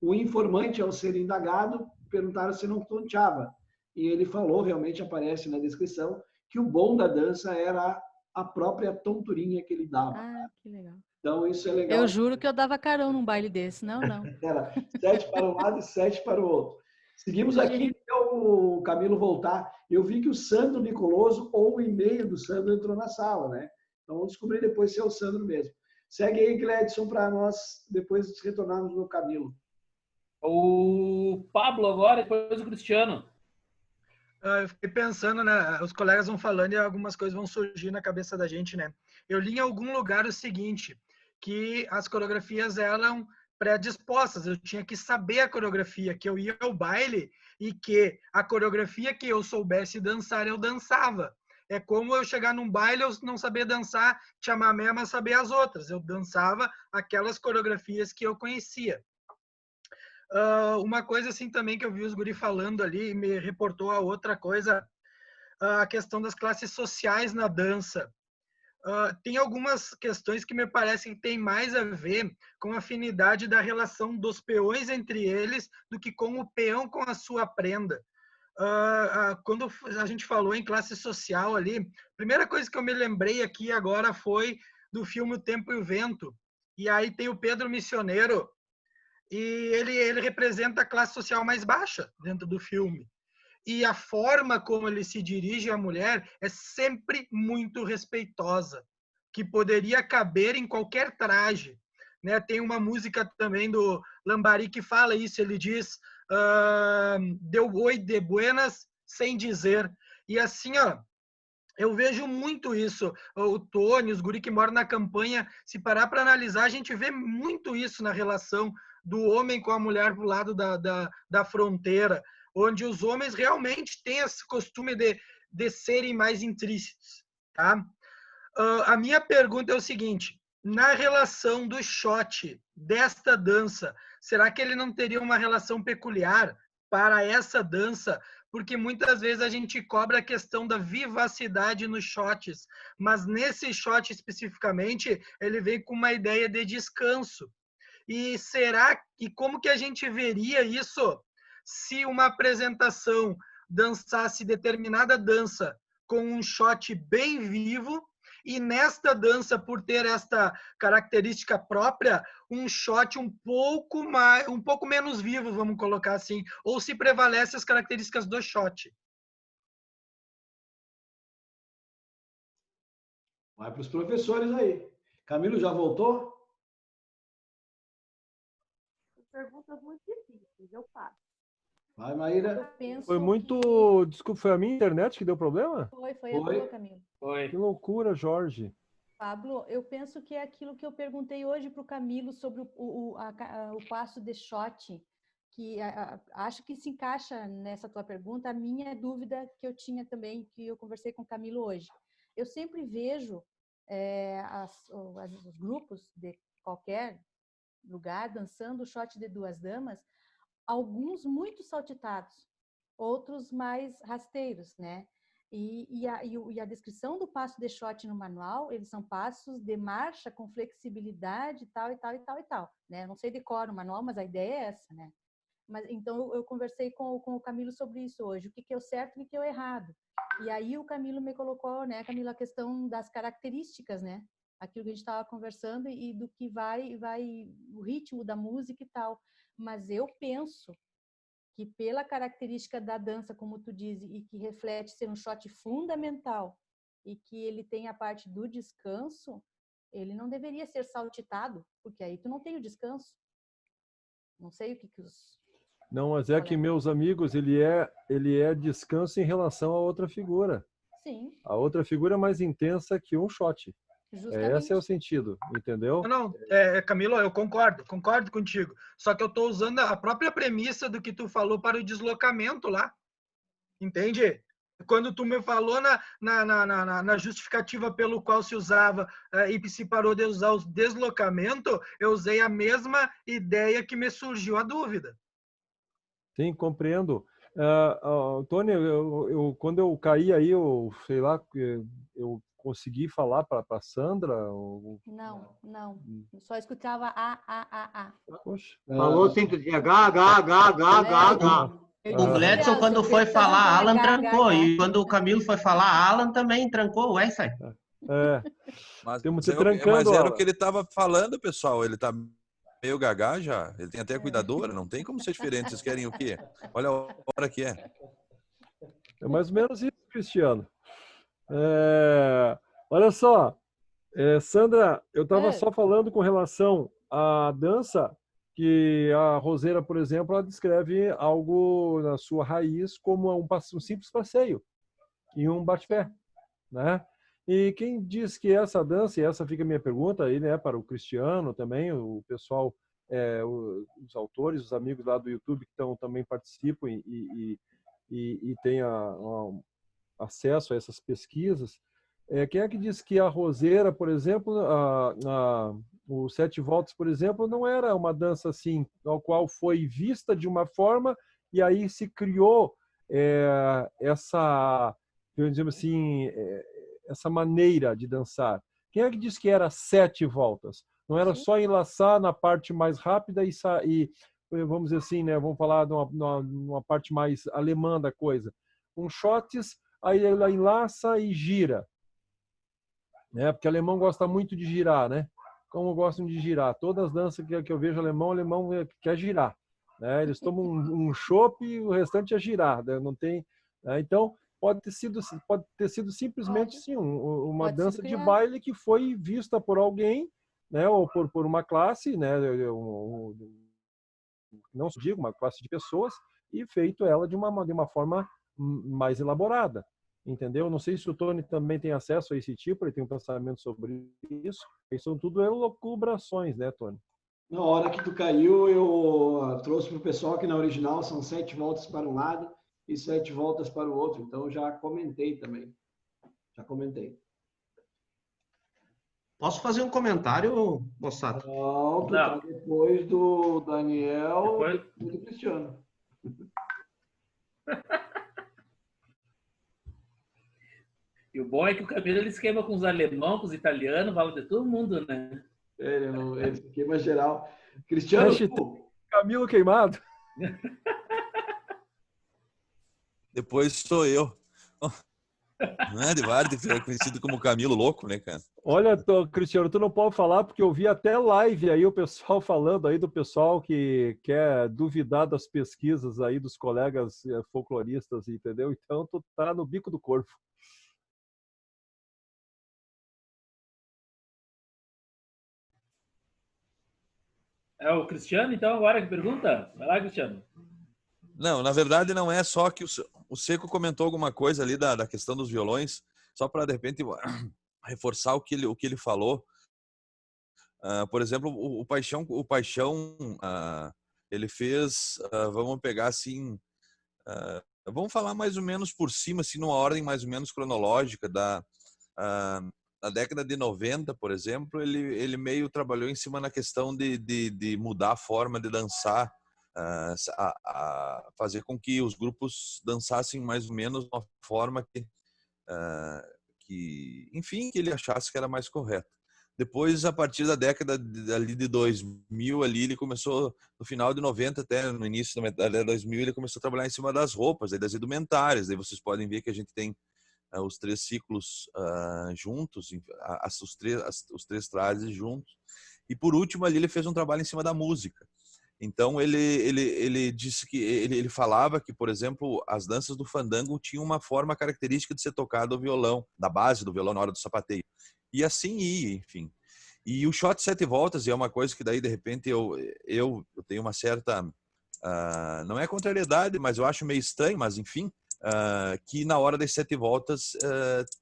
o informante, ao ser indagado, perguntaram se não tonteava. E ele falou, realmente aparece na descrição, que o bom da dança era a própria tonturinha que ele dava. Que legal. Então, isso é legal. Eu juro que eu dava carão num baile desse. Não. Era 7 para um lado e 7 para o outro. Seguimos aqui, o Camilo voltar. Eu vi que o Sandro Nicoloso, ou o e-mail do Sandro, entrou na sala, né? Então, vamos descobrir depois se é o Sandro mesmo. Segue aí, Gledson, para nós depois retornarmos no Camilo. O Pablo agora, depois o Cristiano. Eu fiquei pensando, né? Os colegas vão falando e algumas coisas vão surgir na cabeça da gente, né? Eu li em algum lugar o seguinte, que as coreografias eram predispostas, eu tinha que saber a coreografia, que eu ia ao baile e que a coreografia que eu soubesse dançar, eu dançava. É como eu chegar num baile, eu não saber dançar chamamé, mas saber as outras. Eu dançava aquelas coreografias que eu conhecia. Uma coisa assim também que eu vi os guri falando ali, me reportou a outra coisa, a questão das classes sociais na dança. Tem algumas questões que me parecem que tem mais a ver com a afinidade da relação dos peões entre eles do que com o peão com a sua prenda. Quando a gente falou em classe social ali, a primeira coisa que eu me lembrei aqui agora foi do filme O Tempo e o Vento. E aí tem o Pedro Missioneiro, e ele representa a classe social mais baixa dentro do filme. E a forma como ele se dirige à mulher é sempre muito respeitosa, que poderia caber em qualquer traje, né? Tem uma música também do Lambari que fala isso, ele diz, deu oi de buenas sem dizer. E assim, ó, eu vejo muito isso. O Tony, os guri que moram na campanha, se parar para analisar, a gente vê muito isso na relação do homem com a mulher do lado da fronteira, onde os homens realmente têm esse costume de serem mais intrínsecos. Tá? A minha pergunta é o seguinte: na relação do shot desta dança, será que ele não teria uma relação peculiar para essa dança? Porque muitas vezes a gente cobra a questão da vivacidade nos shots, mas nesse shot especificamente, ele vem com uma ideia de descanso. E como que a gente veria isso se uma apresentação dançasse determinada dança com um shot bem vivo, e nesta dança, por ter esta característica própria, um shot um pouco menos vivo, vamos colocar assim, ou se prevalece as características do shot? Vai para os professores aí. Camilo já voltou? Perguntas muito difíceis, eu faço. Vai, Maíra. Foi muito... Desculpa, foi a minha internet que deu problema? Foi a tua, Camilo. Que loucura, Jorge. Pablo, eu penso que é aquilo que eu perguntei hoje para o Camilo sobre o passo de shot, que acho que se encaixa nessa tua pergunta, a minha dúvida que eu tinha também, que eu conversei com o Camilo hoje. Eu sempre vejo os grupos de qualquer lugar dançando o shot de duas damas, alguns muito saltitados, outros mais rasteiros, né? E a descrição do passo de shot no manual, eles são passos de marcha com flexibilidade e tal, né? Não sei de cor o manual, mas a ideia é essa, né? Mas, então, eu conversei com o Camilo sobre isso hoje, o que é o certo e o que é o errado. E aí o Camilo me colocou, né, Camilo, a questão das características, né? Aquilo que a gente estava conversando e do que vai o ritmo da música e tal. Mas eu penso que pela característica da dança, como tu diz, e que reflete ser um shot fundamental, e que ele tem a parte do descanso, ele não deveria ser saltitado, porque aí tu não tem o descanso. Não sei o que os... Não, mas é que, meus amigos, ele é descanso em relação a outra figura. Sim. A outra figura é mais intensa que um shot. Justamente. Esse é o sentido, entendeu? Não, Camilo, eu concordo contigo. Só que eu estou usando a própria premissa do que tu falou para o deslocamento lá. Entende? Quando tu me falou na justificativa pelo qual se usava e se parou de usar o deslocamento, eu usei a mesma ideia que me surgiu a dúvida. Sim, compreendo. Tony, quando eu caí aí, eu sei lá, eu consegui falar para a Sandra? Não. Eu só escutava a. Poxa. Falou sem tu dizer H. O Gledson, quando foi falar Alan, trancou. E quando o Camilo foi falar Alan, também trancou. Ué, sai. Mas trancando, era o que ele estava falando, pessoal. Ele está meio gaga já. Ele tem até cuidadora. Não tem como ser diferente. Vocês querem o quê? Olha a hora que é. É mais ou menos isso, Cristiano. Olha só, Sandra, eu estava só falando com relação à dança, que a Roseira, por exemplo, ela descreve algo na sua raiz como um simples passeio e um bate-pé, né? E quem diz que essa dança, e essa fica a minha pergunta aí, né, para o Cristiano também, o pessoal, os autores, os amigos lá do YouTube que também participam e têm acesso a essas pesquisas. Quem é que diz que a Roseira, por exemplo, o Sete Voltas, por exemplo, não era uma dança assim, ao qual foi vista de uma forma e aí se criou essa, digamos assim, essa maneira de dançar? Quem é que diz que era 7 voltas? Não era só enlaçar na parte mais rápida e vamos dizer assim, né? Vamos falar numa parte mais alemã da coisa. Shots, aí ela enlaça e gira. Né? Porque o alemão gosta muito de girar, né? Como gostam de girar. Todas as danças que eu vejo alemão quer girar. Né? Eles tomam um chopp e o restante é girar. Né? Não tem, né? Então, pode ter sido simplesmente sim, uma dança de baile que foi vista por alguém, né? Ou por uma classe, né? Não digo uma classe de pessoas, e feito ela de uma forma mais elaborada. entendeu? Não sei se o Tony também tem acesso a esse tipo, ele tem um pensamento sobre isso. Isso são tudo elucubrações, né, Tony? Na hora que tu caiu, eu trouxe para o pessoal que na original são 7 voltas para um lado e 7 voltas para o outro. Então, eu já comentei também. Já comentei. Posso fazer um comentário, moçada? Não, tu tá depois do Daniel e do Cristiano. E o bom é que o Camilo ele esquema com os alemão, com os italianos, fala de todo mundo, né? Ele esquema geral. Cristiano, Camilo queimado. Depois sou eu. Não é de Varde, conhecido como Camilo Louco, né, cara? Olha, Cristiano, tu não pode falar porque eu vi até live aí o pessoal falando aí do pessoal que quer duvidar das pesquisas aí dos colegas folcloristas, entendeu? Então tu tá no bico do corvo. É o Cristiano, então, agora que pergunta? Vai lá, Cristiano. Não, na verdade não é só que o Seco comentou alguma coisa ali da questão dos violões, só para, de repente, reforçar o que ele falou. Por exemplo, o Paixão ele fez, vamos pegar assim, vamos falar mais ou menos por cima, assim, numa ordem mais ou menos cronológica na década de 90, por exemplo, ele meio trabalhou em cima na questão de mudar a forma de dançar, fazer com que os grupos dançassem mais ou menos de uma forma enfim, que ele achasse que era mais correta. Depois, a partir da década de 2000, ali, ele começou, no final de 90 até no início da década de 2000, ele começou a trabalhar em cima das roupas, das indumentárias. Aí vocês podem ver que a gente tem os 3 ciclos juntos, os 3 trajes juntos. E por último ali ele fez um trabalho em cima da música. Então ele disse que ele falava que, por exemplo, as danças do fandango tinham uma forma característica de ser tocado ao violão, da base do violão na hora do sapateio. E assim ia, enfim. E o shot 7 voltas é uma coisa que daí de repente eu tenho uma certa não é contrariedade, mas eu acho meio estranho, mas enfim, que na hora das 7 voltas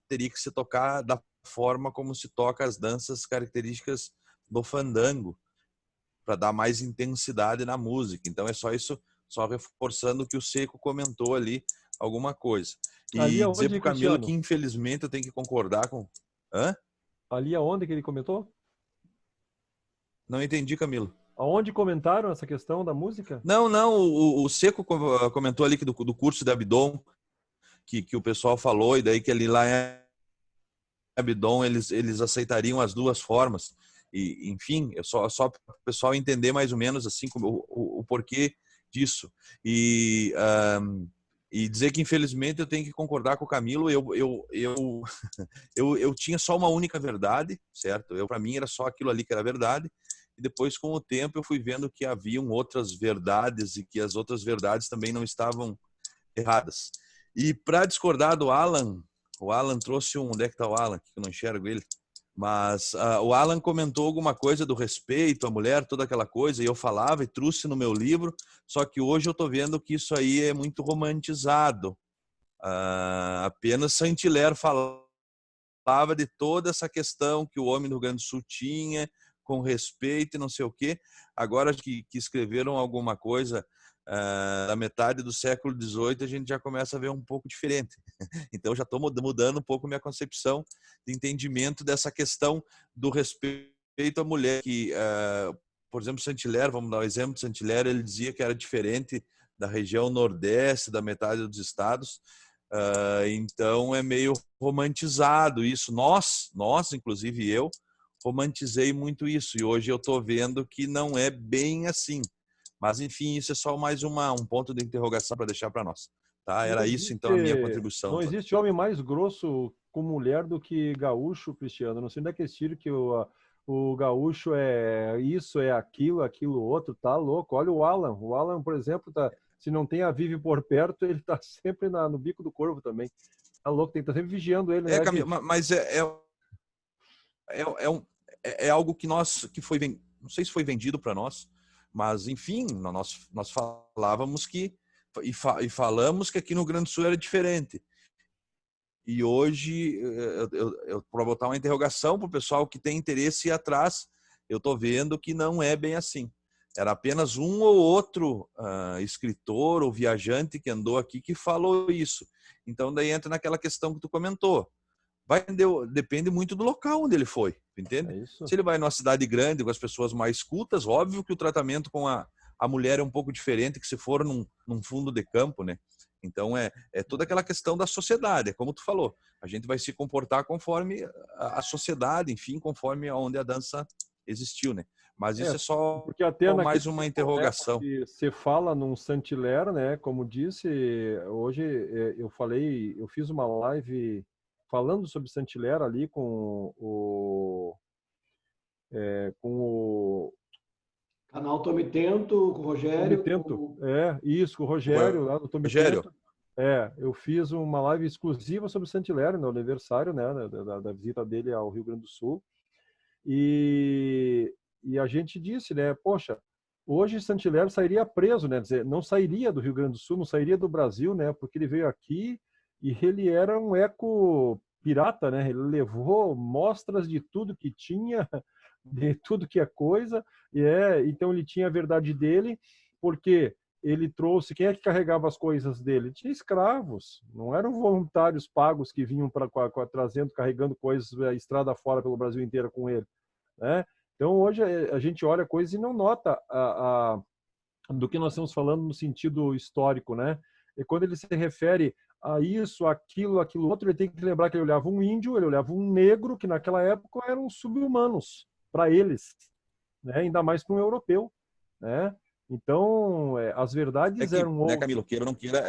teria que se tocar da forma como se toca as danças características do fandango, para dar mais intensidade na música. Então é só isso, só reforçando o que o Seco comentou ali, alguma coisa. E ali dizer para o Camilo Cristiano? que infelizmente eu tenho que concordar com... Hã? Ali aonde que ele comentou? Não entendi, Camilo. Aonde comentaram essa questão da música? Não, o Seco comentou ali que do curso de Abdon, que o pessoal falou, e daí que ali lá em Abdon eles aceitariam as duas formas. E, enfim, só para o pessoal entender mais ou menos assim como o porquê disso. E dizer que infelizmente eu tenho que concordar com o Camilo. Eu tinha só uma única verdade, certo? Para mim era só aquilo ali que era verdade. E depois, com o tempo, eu fui vendo que haviam outras verdades e que as outras verdades também não estavam erradas. E para discordar do Alan, o Alan trouxe onde é que está o Alan? Que eu não enxergo ele. Mas o Alan comentou alguma coisa do respeito à mulher, toda aquela coisa, e eu falava e trouxe no meu livro, só que hoje eu estou vendo que isso aí é muito romantizado. Apenas Saint-Hilaire falava de toda essa questão que o homem do Rio Grande do Sul tinha, com respeito e não sei o quê. Agora que escreveram alguma coisa da metade do século XVIII, a gente já começa a ver um pouco diferente. Então, já estou mudando um pouco minha concepção de entendimento dessa questão do respeito à mulher, que, por exemplo, Saint-Hilaire, vamos dar um exemplo de Saint-Hilaire, ele dizia que era diferente da região nordeste, da metade dos estados, então é meio romantizado isso. Nós, inclusive eu, romantizei muito isso, e hoje eu estou vendo que não é bem assim. Mas, enfim, isso é só mais um ponto de interrogação para deixar para nós. Tá? Era isso, então, a minha contribuição. Não existe homem mais grosso com mulher do que gaúcho, Cristiano. Não sei onde é que eles tiram que o gaúcho é isso, é aquilo outro. Tá louco. Olha o Alan. O Alan, por exemplo, se não tem a Vivi por perto, ele tá sempre no bico do corvo também. Tá louco, tem que estar sempre vigiando ele. Né, Camilo, mas é algo que foi, não sei se foi vendido para nós, mas, enfim, nós falávamos e falamos que aqui no Rio Grande do Sul era diferente. E hoje, para botar uma interrogação para o pessoal que tem interesse em ir atrás, eu estou vendo que não é bem assim. Era apenas um ou outro escritor ou viajante que andou aqui que falou isso. Então, daí entra naquela questão que tu comentou. Depende muito do local onde ele foi, entende? Se ele vai numa cidade grande com as pessoas mais cultas, óbvio que o tratamento com a mulher é um pouco diferente que se for num fundo de campo, né? Então, é toda aquela questão da sociedade, é como tu falou. A gente vai se comportar conforme a sociedade, enfim, conforme onde a dança existiu, né? Mas isso é só porque até mais uma interrogação. Você fala num Saint-Hilaire, né? Como disse, hoje eu fiz uma live falando sobre Saint-Hilaire ali com o canal Tome Tento, com o Rogério. Com o Rogério, lá do Tome Tento. Eu fiz uma live exclusiva sobre Saint-Hilaire no aniversário, né, da visita dele ao Rio Grande do Sul. E a gente disse, né, poxa, hoje Saint-Hilaire sairia preso, né, dizer, não sairia do Rio Grande do Sul, não sairia do Brasil, né, porque ele veio aqui e ele era um eco-pirata, né, ele levou mostras de tudo que tinha, de tudo que é coisa, então ele tinha a verdade dele, porque ele trouxe, quem é que carregava as coisas dele? Tinha escravos, não eram voluntários pagos que vinham trazendo, carregando coisas estrada fora pelo Brasil inteiro com ele, né? Então hoje a gente olha coisas e não nota do que nós estamos falando no sentido histórico, né? E quando ele se refere a isso, aquilo outro, ele tem que lembrar que ele olhava um índio, ele olhava um negro, que naquela época eram sub-humanos para eles, né? Ainda mais para um europeu, né? Então, as verdades eram... Né, Camilo, queira ou não queira,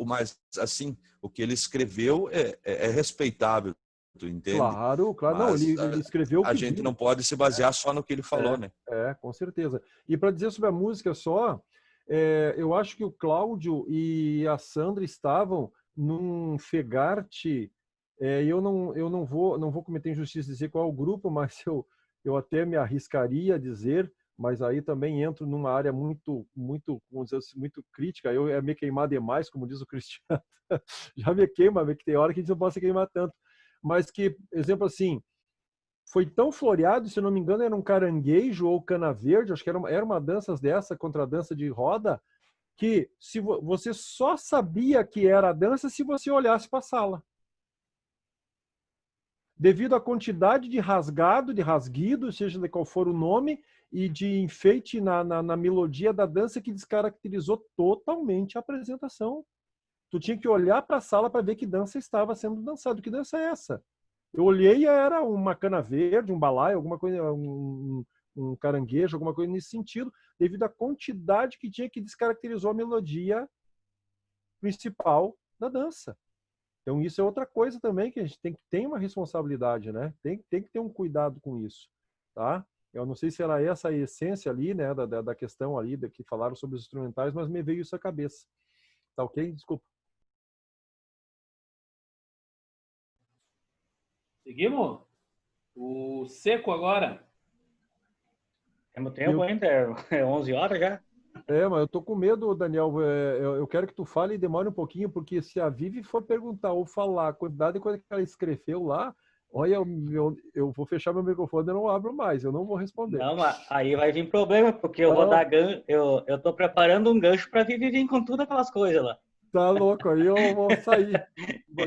mas assim, o que ele escreveu é respeitável, tu entende? Claro. Mas, não, ele escreveu... A gente não pode se basear só no que ele falou, né? Com certeza. E para dizer sobre a música só, eu acho que o Cláudio e a Sandra estavam num Fegarte, eu não vou cometer injustiça de dizer qual é o grupo, mas eu até me arriscaria a dizer, mas aí também entro numa área muito, vamos dizer assim, muito crítica. Eu me queimar demais, como diz o Cristiano. Já me queima, que tem hora que a gente não pode se queimar tanto. Mas que, exemplo assim, foi tão floreado, se não me engano, era um caranguejo ou cana verde, acho que era uma dança dessa, contra a dança de roda, que você só sabia que era a dança se você olhasse para a sala. Devido à quantidade de rasguido, seja de qual for o nome, e de enfeite na melodia da dança que descaracterizou totalmente a apresentação. Tu tinha que olhar para a sala para ver que dança estava sendo dançada. Que dança é essa? Eu olhei e era uma cana verde, um balaio, alguma coisa, um caranguejo, alguma coisa nesse sentido, devido à quantidade que tinha que descaracterizou a melodia principal da dança. Então isso é outra coisa também que a gente tem que ter uma responsabilidade, né? Tem que ter um cuidado com isso, tá? Eu não sei se era essa a essência ali, né, da questão ali, que falaram sobre os instrumentais, mas me veio isso à cabeça. Tá ok? Desculpa. Seguimos? O Seco agora. Temos tempo ainda, é 11 horas já. Mas eu tô com medo, Daniel. Eu quero que tu fale e demore um pouquinho, porque se a Vivi for perguntar ou falar a quantidade de coisa que ela escreveu lá, olha, eu vou fechar meu microfone e não abro mais, eu não vou responder. Não, mas aí vai vir problema, porque eu vou dar gancho, eu tô preparando um gancho para vir com tudo aquelas coisas lá. Tá louco, aí eu vou sair.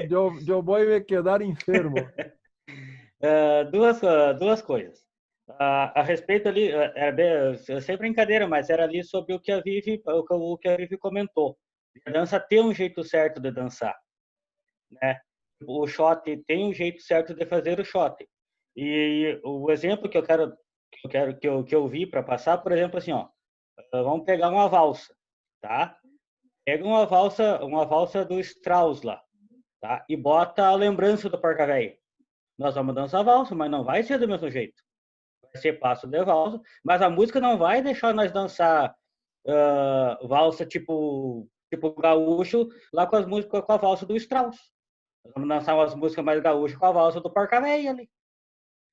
Eu vou me quedar enfermo. Duas coisas. A respeito ali, sem brincadeira, mas era ali sobre o que a Vivi comentou. A dança tem um jeito certo de dançar, né? O shot tem um jeito certo de fazer o shot. E o exemplo que eu vi para passar, por exemplo, assim, ó, vamos pegar uma valsa, tá? Pega uma valsa do Strauss lá, tá? E bota a lembrança do Porca-Véia. Nós vamos dançar a valsa, mas não vai ser do mesmo jeito. Vai ser passo de valsa, mas a música não vai deixar nós dançar valsa tipo gaúcho lá com as músicas com a valsa do Strauss. Nós vamos dançar umas músicas mais gaúchas com a valsa do Porca-Véia ali,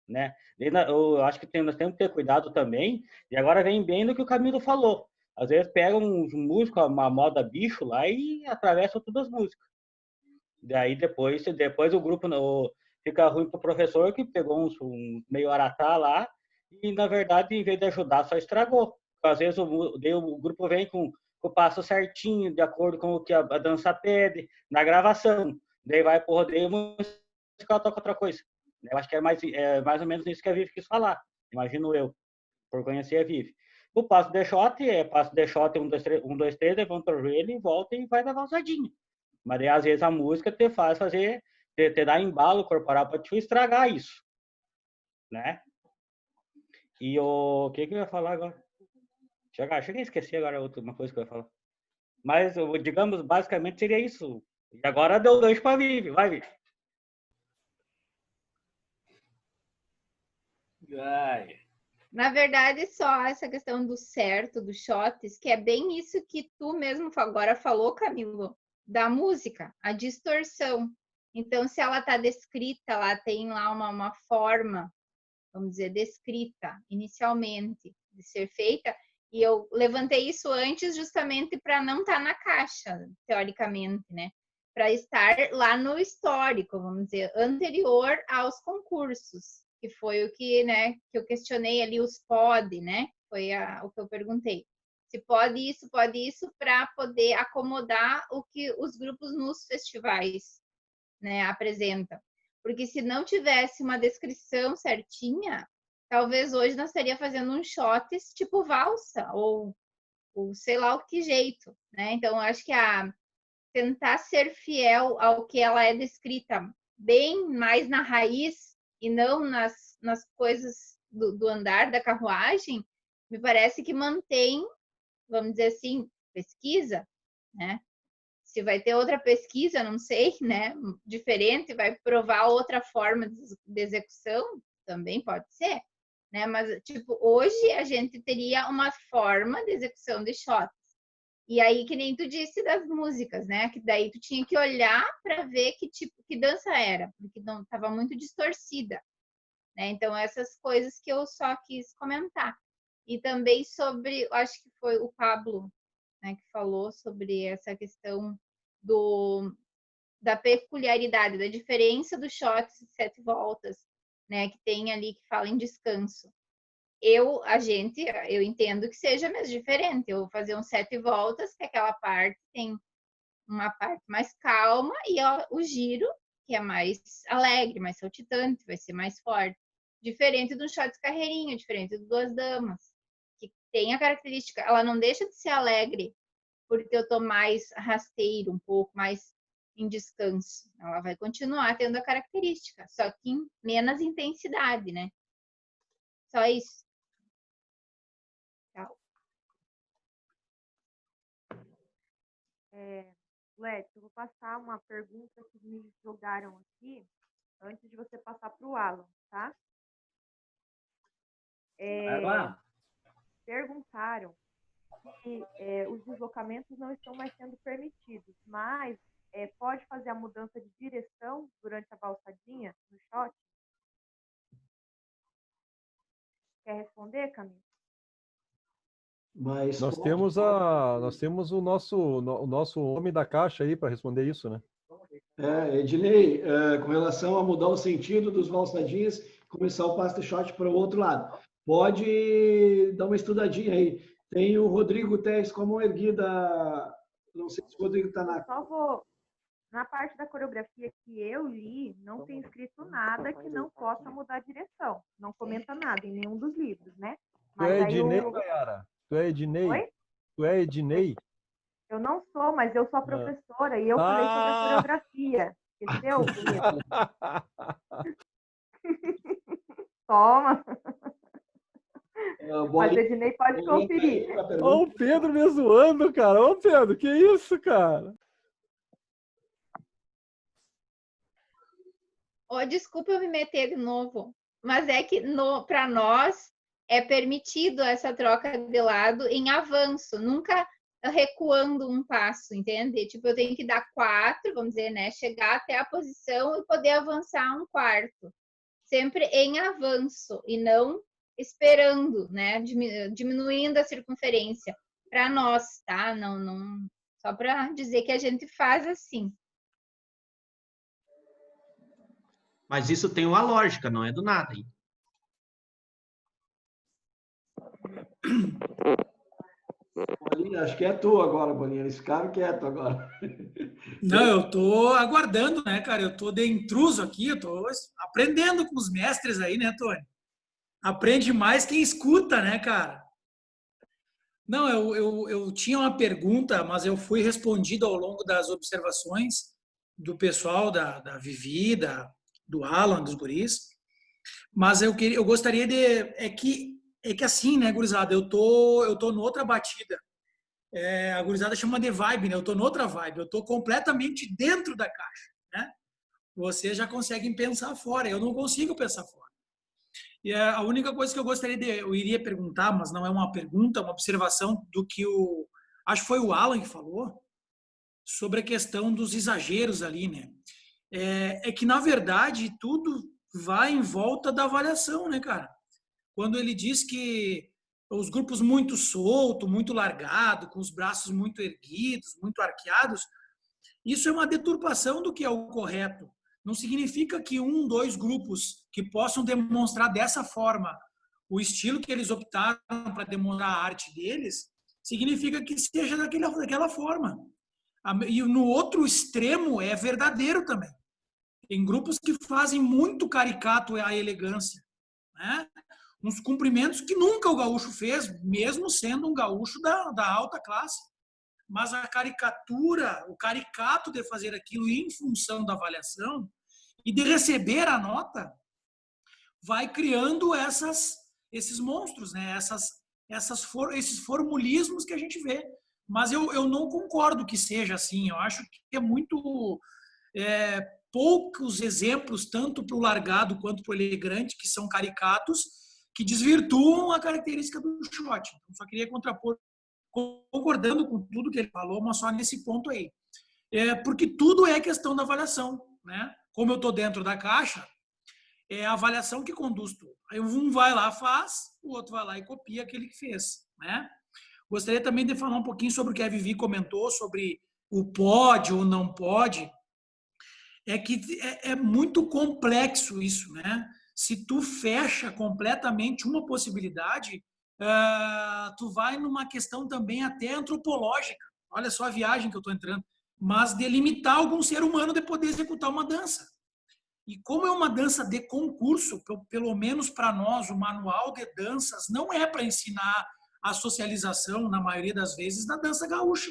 né? Eu acho que nós temos que ter cuidado também. E agora vem bem no que o Camilo falou. Às vezes pega um músico, uma moda bicho lá e atravessa todas as músicas. Daí depois o grupo fica ruim pro professor que pegou um meio aratá lá e, na verdade, em vez de ajudar, só estragou. Às vezes o grupo vem com o passo certinho, de acordo com o que a dança pede, na gravação. Daí vai pro rodeio musical, toca outra coisa. Eu acho que é mais ou menos isso que a Vivi quis falar, imagino eu, por conhecer a Vivi. O passo de shot é 1, 2, 3, levanta o joelho e volta e vai dar valsadinha. Mas daí, às vezes a música te faz te dar embalo corporal para te estragar isso, né? E o que eu ia falar agora? Cheguei a esquecer agora uma coisa que eu ia falar. Mas, digamos, basicamente seria isso. E agora deu gancho para Vivi. Vai, Vivi. Vai. Na verdade, só essa questão do certo, dos shots, que é bem isso que tu mesmo agora falou, Camilo, da música, a distorção. Então, se ela está descrita, ela tem lá uma forma, vamos dizer, descrita inicialmente de ser feita, e eu levantei isso antes justamente para não estar na caixa, teoricamente, né? Para estar lá no histórico, vamos dizer, anterior aos concursos, que foi o que, né, que eu questionei ali, os pode, né? Foi o que eu perguntei. Se pode isso, para poder acomodar o que os grupos nos festivais, né, apresentam. Porque se não tivesse uma descrição certinha, talvez hoje nós estaria fazendo um shots tipo valsa, ou sei lá o que jeito, né? Então, acho que tentar ser fiel ao que ela é descrita bem mais na raiz e não nas coisas do andar da carruagem, me parece que mantém, vamos dizer assim, pesquisa, né? Se vai ter outra pesquisa, não sei, né? Diferente, vai provar outra forma de execução, também pode ser, né? Mas, tipo, hoje a gente teria uma forma de execução de shots. E aí, que nem tu disse das músicas, né? Que daí tu tinha que olhar para ver que dança era, porque não estava muito distorcida, né? Então, essas coisas que eu só quis comentar. E também sobre, acho que foi o Pablo, né, que falou sobre essa questão da peculiaridade, da diferença do shots de 7 voltas, né, que tem ali que fala em descanso. Eu entendo que seja mesmo diferente. Eu vou fazer um 7 voltas, que aquela parte tem uma parte mais calma, e o giro, que é mais alegre, mais saltitante, vai ser mais forte. Diferente do shot carreirinho, diferente do Duas Damas, que tem a característica, ela não deixa de ser alegre, porque eu tô mais rasteiro, um pouco mais em descanso. Ela vai continuar tendo a característica, só que em menos intensidade, né? Só isso. Tchau. Letícia, eu vou passar uma pergunta que me jogaram aqui, antes de você passar para o Alan, tá? Vai lá. Perguntaram que os deslocamentos não estão mais sendo permitidos, mas pode fazer a mudança de direção durante a valsadinha no shot? Quer responder, Camilo? Mas nós temos o nosso homem da caixa aí para responder isso, né? Ednei, com relação a mudar o sentido dos valsadinhas, começar o passe shot para o outro lado. Pode dar uma estudadinha aí. Tem o Rodrigo Teres com a mão erguida. Não sei se o Rodrigo está na. Só vou. Na parte da coreografia que eu li, não tem escrito nada que não possa mudar a direção. Não comenta nada em nenhum dos livros, né? Tu é Ednei, Gaiara? Tu é Ednei? Oi? Tu é Ednei? Eu não sou, mas eu sou a professora e eu falei sobre a coreografia. Esqueceu? Toma! Mas Ednei pode conferir. Ô, o Pedro me zoando, cara. Ô, Pedro, que isso, cara? Desculpa eu me meter de novo, mas é que para nós é permitido essa troca de lado em avanço, nunca recuando um passo, entende? Tipo, eu tenho que dar 4, vamos dizer, né? Chegar até a posição e poder avançar um quarto. Sempre em avanço e não esperando, né? Diminuindo a circunferência para nós, tá? Não, só para dizer que a gente faz assim. Mas isso tem uma lógica, não é do nada, hein? Bolinha, acho que é tu agora, Bolinha. Eles ficaram quietos agora. Não, eu tô aguardando, né, cara? Eu tô de intruso aqui, eu tô aprendendo com os mestres aí, né, Tony? Aprende mais quem escuta, né, cara? Não, eu tinha uma pergunta, mas eu fui respondido ao longo das observações do pessoal da Vivi, do Alan, dos guris. Mas eu gostaria de... É que assim, né, gurizada? Eu tô noutra batida. A gurizada chama de vibe, né? Eu tô noutra vibe. Eu tô completamente dentro da caixa, né? Vocês já conseguem pensar fora. Eu não consigo pensar fora. E a única coisa que eu iria perguntar, mas não é uma pergunta, uma observação do que acho que foi o Alan que falou, sobre a questão dos exageros ali, né? É que, na verdade, tudo vai em volta da avaliação, né, cara? Quando ele diz que os grupos muito solto, muito largado, com os braços muito erguidos, muito arqueados, isso é uma deturpação do que é o correto. Não significa que dois grupos que possam demonstrar dessa forma o estilo que eles optaram para demonstrar a arte deles, significa que seja daquela forma. E no outro extremo é verdadeiro também. Tem grupos que fazem muito caricato a elegância, né? Uns cumprimentos que nunca o gaúcho fez, mesmo sendo um gaúcho da alta classe. Mas a caricatura, o caricato de fazer aquilo em função da avaliação e de receber a nota, vai criando esses monstros, né? Esses formulismos que a gente vê. Mas eu não concordo que seja assim. Eu acho que é muito... poucos exemplos, tanto para o largado quanto para o elegante, que são caricatos, que desvirtuam a característica do shot. Então, só queria contrapor, concordando com tudo que ele falou, mas só nesse ponto aí. Porque tudo é questão da avaliação, né? Como eu estou dentro da caixa, é a avaliação que conduz tudo. Aí um vai lá, faz, o outro vai lá e copia aquele que fez, né? Gostaria também de falar um pouquinho sobre o que a Vivi comentou, sobre o pode ou não pode. É que é muito complexo isso, né? Se tu fecha completamente uma possibilidade, tu vai numa questão também até antropológica. Olha só a viagem que eu estou entrando. Mas de limitar algum ser humano de poder executar uma dança. E como é uma dança de concurso, pelo menos para nós, o manual de danças não é para ensinar a socialização, na maioria das vezes, da dança gaúcha,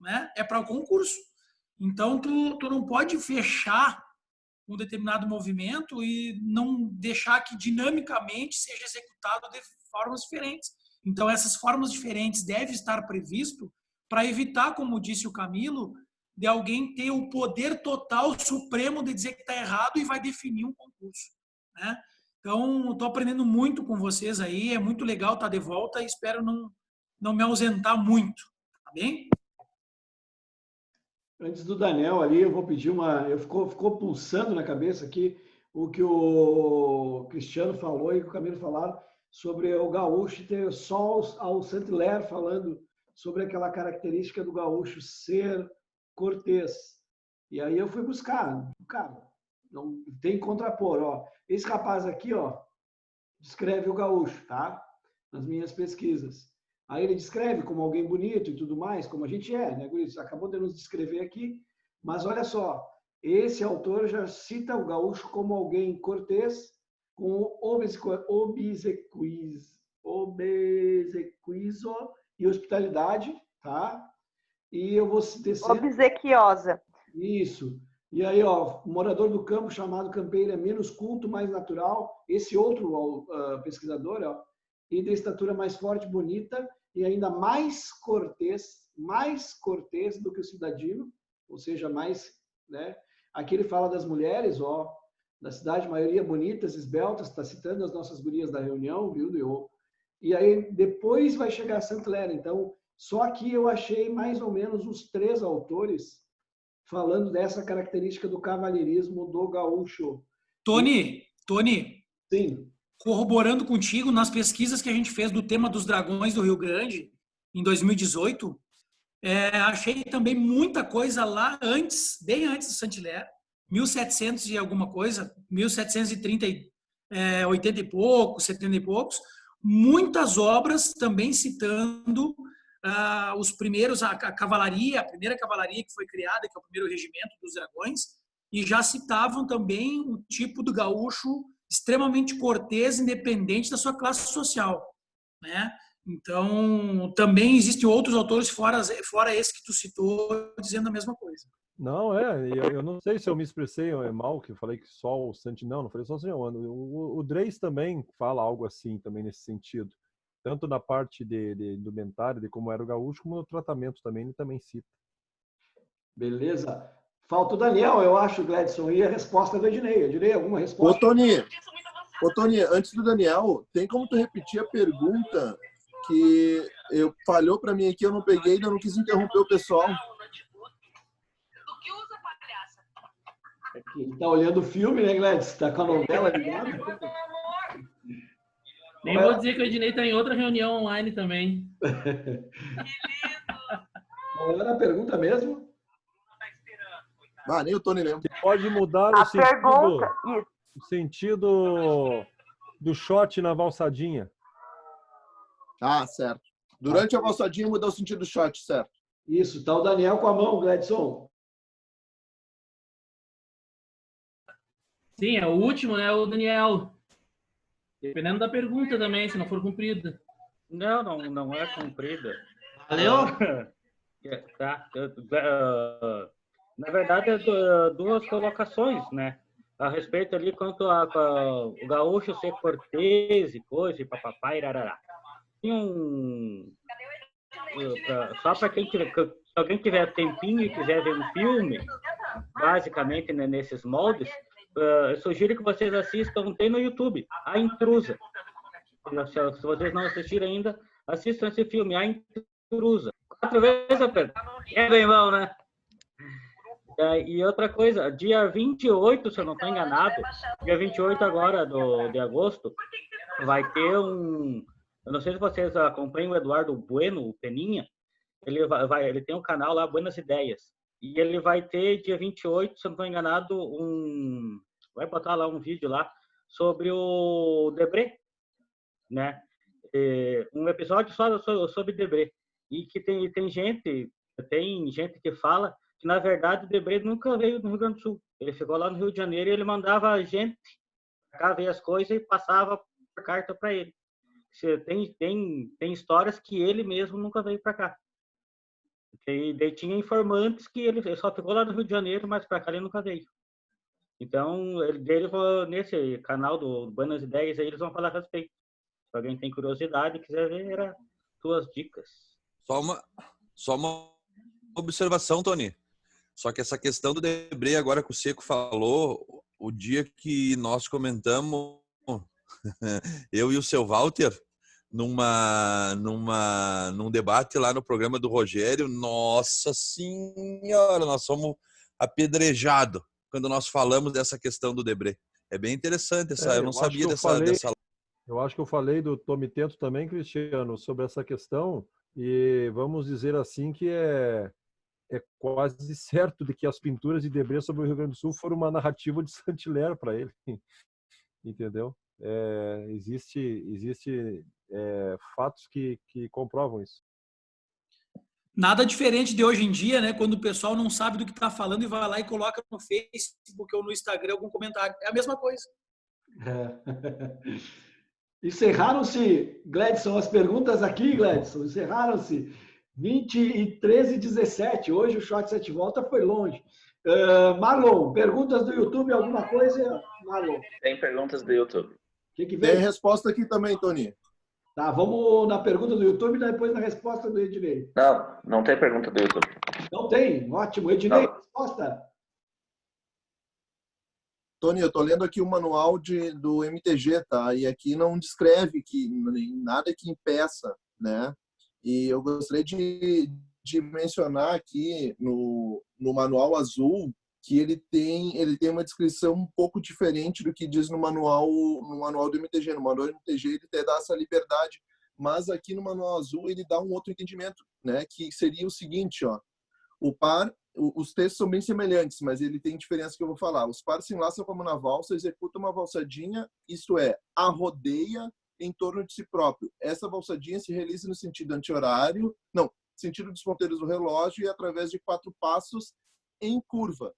né? É para o concurso. Então, tu não pode fechar um determinado movimento e não deixar que dinamicamente seja executado de formas diferentes. Então, essas formas diferentes devem estar previsto para evitar, como disse o Camilo, de alguém ter o poder total, supremo, de dizer que está errado e vai definir um concurso, né? Então, estou aprendendo muito com vocês aí, é muito legal estar de volta e espero não me ausentar muito, tá bem? Antes do Daniel ali, eu vou pedir ficou pulsando na cabeça aqui o que o Cristiano falou e o Camilo falaram sobre o gaúcho ter só ao Saint-Hilaire falando sobre aquela característica do gaúcho ser cortês. E aí eu fui buscar, cara, não tem contrapor, ó. Esse rapaz aqui, ó, descreve o gaúcho, tá? Nas minhas pesquisas. Aí ele descreve como alguém bonito e tudo mais, como a gente é, né, Guris? Acabou de nos descrever aqui, mas olha só, esse autor já cita o gaúcho como alguém cortês, com obsequioso e hospitalidade, tá? E eu vou descer... Obsequiosa. Isso. E aí, ó, morador do campo chamado campeiro é menos culto, mais natural. Esse outro pesquisador, ó, e de estatura mais forte, bonita e ainda mais cortês do que o cidadino, ou seja, mais, né? Aqui ele fala das mulheres, ó, da cidade, maioria bonitas, esbeltas, está citando as nossas gurias da reunião, viu? E aí depois vai chegar a Saint-Hilaire. Então, só aqui eu achei mais ou menos os 3 autores falando dessa característica do cavalheirismo do gaúcho. Tony, sim. Corroborando contigo, nas pesquisas que a gente fez do tema dos dragões do Rio Grande, em 2018, achei também muita coisa lá antes, bem antes do Saint-Hilaire, 1700 e alguma coisa, 1730, 80 e poucos, 70 e poucos, muitas obras também citando os primeiros, a cavalaria, a primeira cavalaria que foi criada, que é o primeiro regimento dos dragões, e já citavam também o tipo do gaúcho extremamente cortês, independente da sua classe social, né? Então, também existem outros autores fora esse que tu citou, dizendo a mesma coisa. Não, eu não sei se eu me expressei mal, que eu falei que só o Santinão, não falei só o Santinão. O Dreis também fala algo assim, também nesse sentido. Tanto na parte de indumentária, de como era o gaúcho, como no tratamento também, ele também cita. Beleza. Falta o Daniel, eu acho, Gladson, e a resposta do Ednei. Ednei, alguma resposta? Ô, Tony, antes do Daniel, tem como tu repetir a pergunta que falhou para mim aqui, eu não peguei, ainda não quis interromper o pessoal. Ele tá olhando o filme, né, Gladys? Tá com a novela ligada? Nem vou dizer que o Ednei tá em outra reunião online também. Qual era a pergunta mesmo? Nem o Tony lembra. Você pode mudar o sentido do shot na valsadinha. Certo. Durante a valsadinha mudar o sentido do shot, certo. Isso, tá o Daniel com a mão, Gladson. Sim, é o último, né, o Daniel. Dependendo da pergunta também, se não for cumprida. Não é cumprida. Valeu? Tá. Na verdade, duas colocações, né? A respeito ali quanto o gaúcho ser cortês e coisa, e papapá, irarará. Tem só para quem tiver, se alguém tiver tempinho e quiser ver um filme, basicamente, né, nesses moldes, eu sugiro que vocês assistam, tem no YouTube, A Intrusa. Se vocês não assistiram ainda, assistam esse filme, A Intrusa. 4 vezes, Pedro. É bem bom, né? E outra coisa, dia 28, se eu não estou enganado, dia 28 agora de agosto, vai ter eu não sei se vocês acompanham o Eduardo Bueno, o Peninha, ele tem um canal lá, Buenas Ideias, e ele vai ter dia 28, se eu não estou enganado, vai botar lá um vídeo lá sobre o Debré, né? Um episódio só sobre Debré, e que tem gente que fala que, na verdade, o Debré nunca veio do Rio Grande do Sul. Ele ficou lá no Rio de Janeiro e ele mandava a gente pra cá ver as coisas e passava por carta para ele. Tem histórias que ele mesmo nunca veio para cá. E daí tinha informantes que ele só ficou lá no Rio de Janeiro, mas para cá ele nunca veio. Então, nesse canal do Buenas Ideias, aí eles vão falar a respeito. Se alguém tem curiosidade e quiser ver, era 2 dicas. Só uma observação, Tony. Só que essa questão do Debré, agora que o Seco falou, o dia que nós comentamos, eu e o seu Walter, num debate lá no programa do Rogério, nossa senhora, nós fomos apedrejados quando nós falamos dessa questão do Debré. É bem interessante eu não sabia dessa... Eu acho que eu falei do Tome Tento também, Cristiano, sobre essa questão, e vamos dizer assim que é quase certo de que as pinturas de Debré sobre o Rio Grande do Sul foram uma narrativa de Saint-Hilaire para ele, entendeu? Existe fatos que comprovam isso. Nada diferente de hoje em dia, né? Quando o pessoal não sabe do que está falando e vai lá e coloca no Facebook ou no Instagram algum comentário. É a mesma coisa. Encerraram-se, Gladson, as perguntas aqui, Gladson. Encerraram-se 23 e 17. Hoje o Shot 7 Volta foi longe. Marlon, perguntas do YouTube, alguma coisa? Marlon. Tem perguntas do YouTube. Que vem? Tem resposta aqui também, Tony. Tá, vamos na pergunta do YouTube e depois na resposta do Ednei. Não tem pergunta do YouTube. Não tem? Ótimo. Ednei, resposta. Tony, eu tô lendo aqui o manual do MTG, tá? E aqui não descreve nada que impeça, né? E eu gostaria de mencionar aqui no manual azul que ele tem uma descrição um pouco diferente do que diz no manual do MTG. No manual do MTG ele até dá essa liberdade, mas aqui no manual azul ele dá um outro entendimento, né? Que seria o seguinte, ó: O par, os textos são bem semelhantes, mas ele tem diferença que eu vou falar. Os pares se enlaçam como na valsa, executam uma valsadinha, isto é, a rodeia em torno de si próprio. Essa valsadinha se realiza no sentido anti-horário, não, sentido dos ponteiros do relógio e através de 4 passos em curva,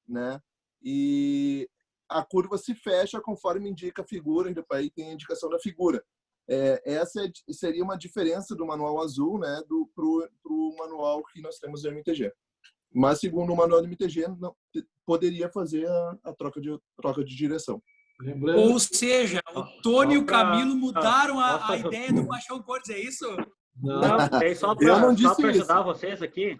né? E a curva se fecha conforme indica a figura, aí tem a indicação da figura. Essa seria uma diferença do manual azul, né, pro manual que nós temos do MTG. Mas, segundo o manual do MTG, não, poderia fazer a troca de direção. Ou seja, o Tony e o Camilo mudaram a ideia do Paixão Cores, é isso? Não, tem só Eu não para disse ajudar isso. vocês aqui.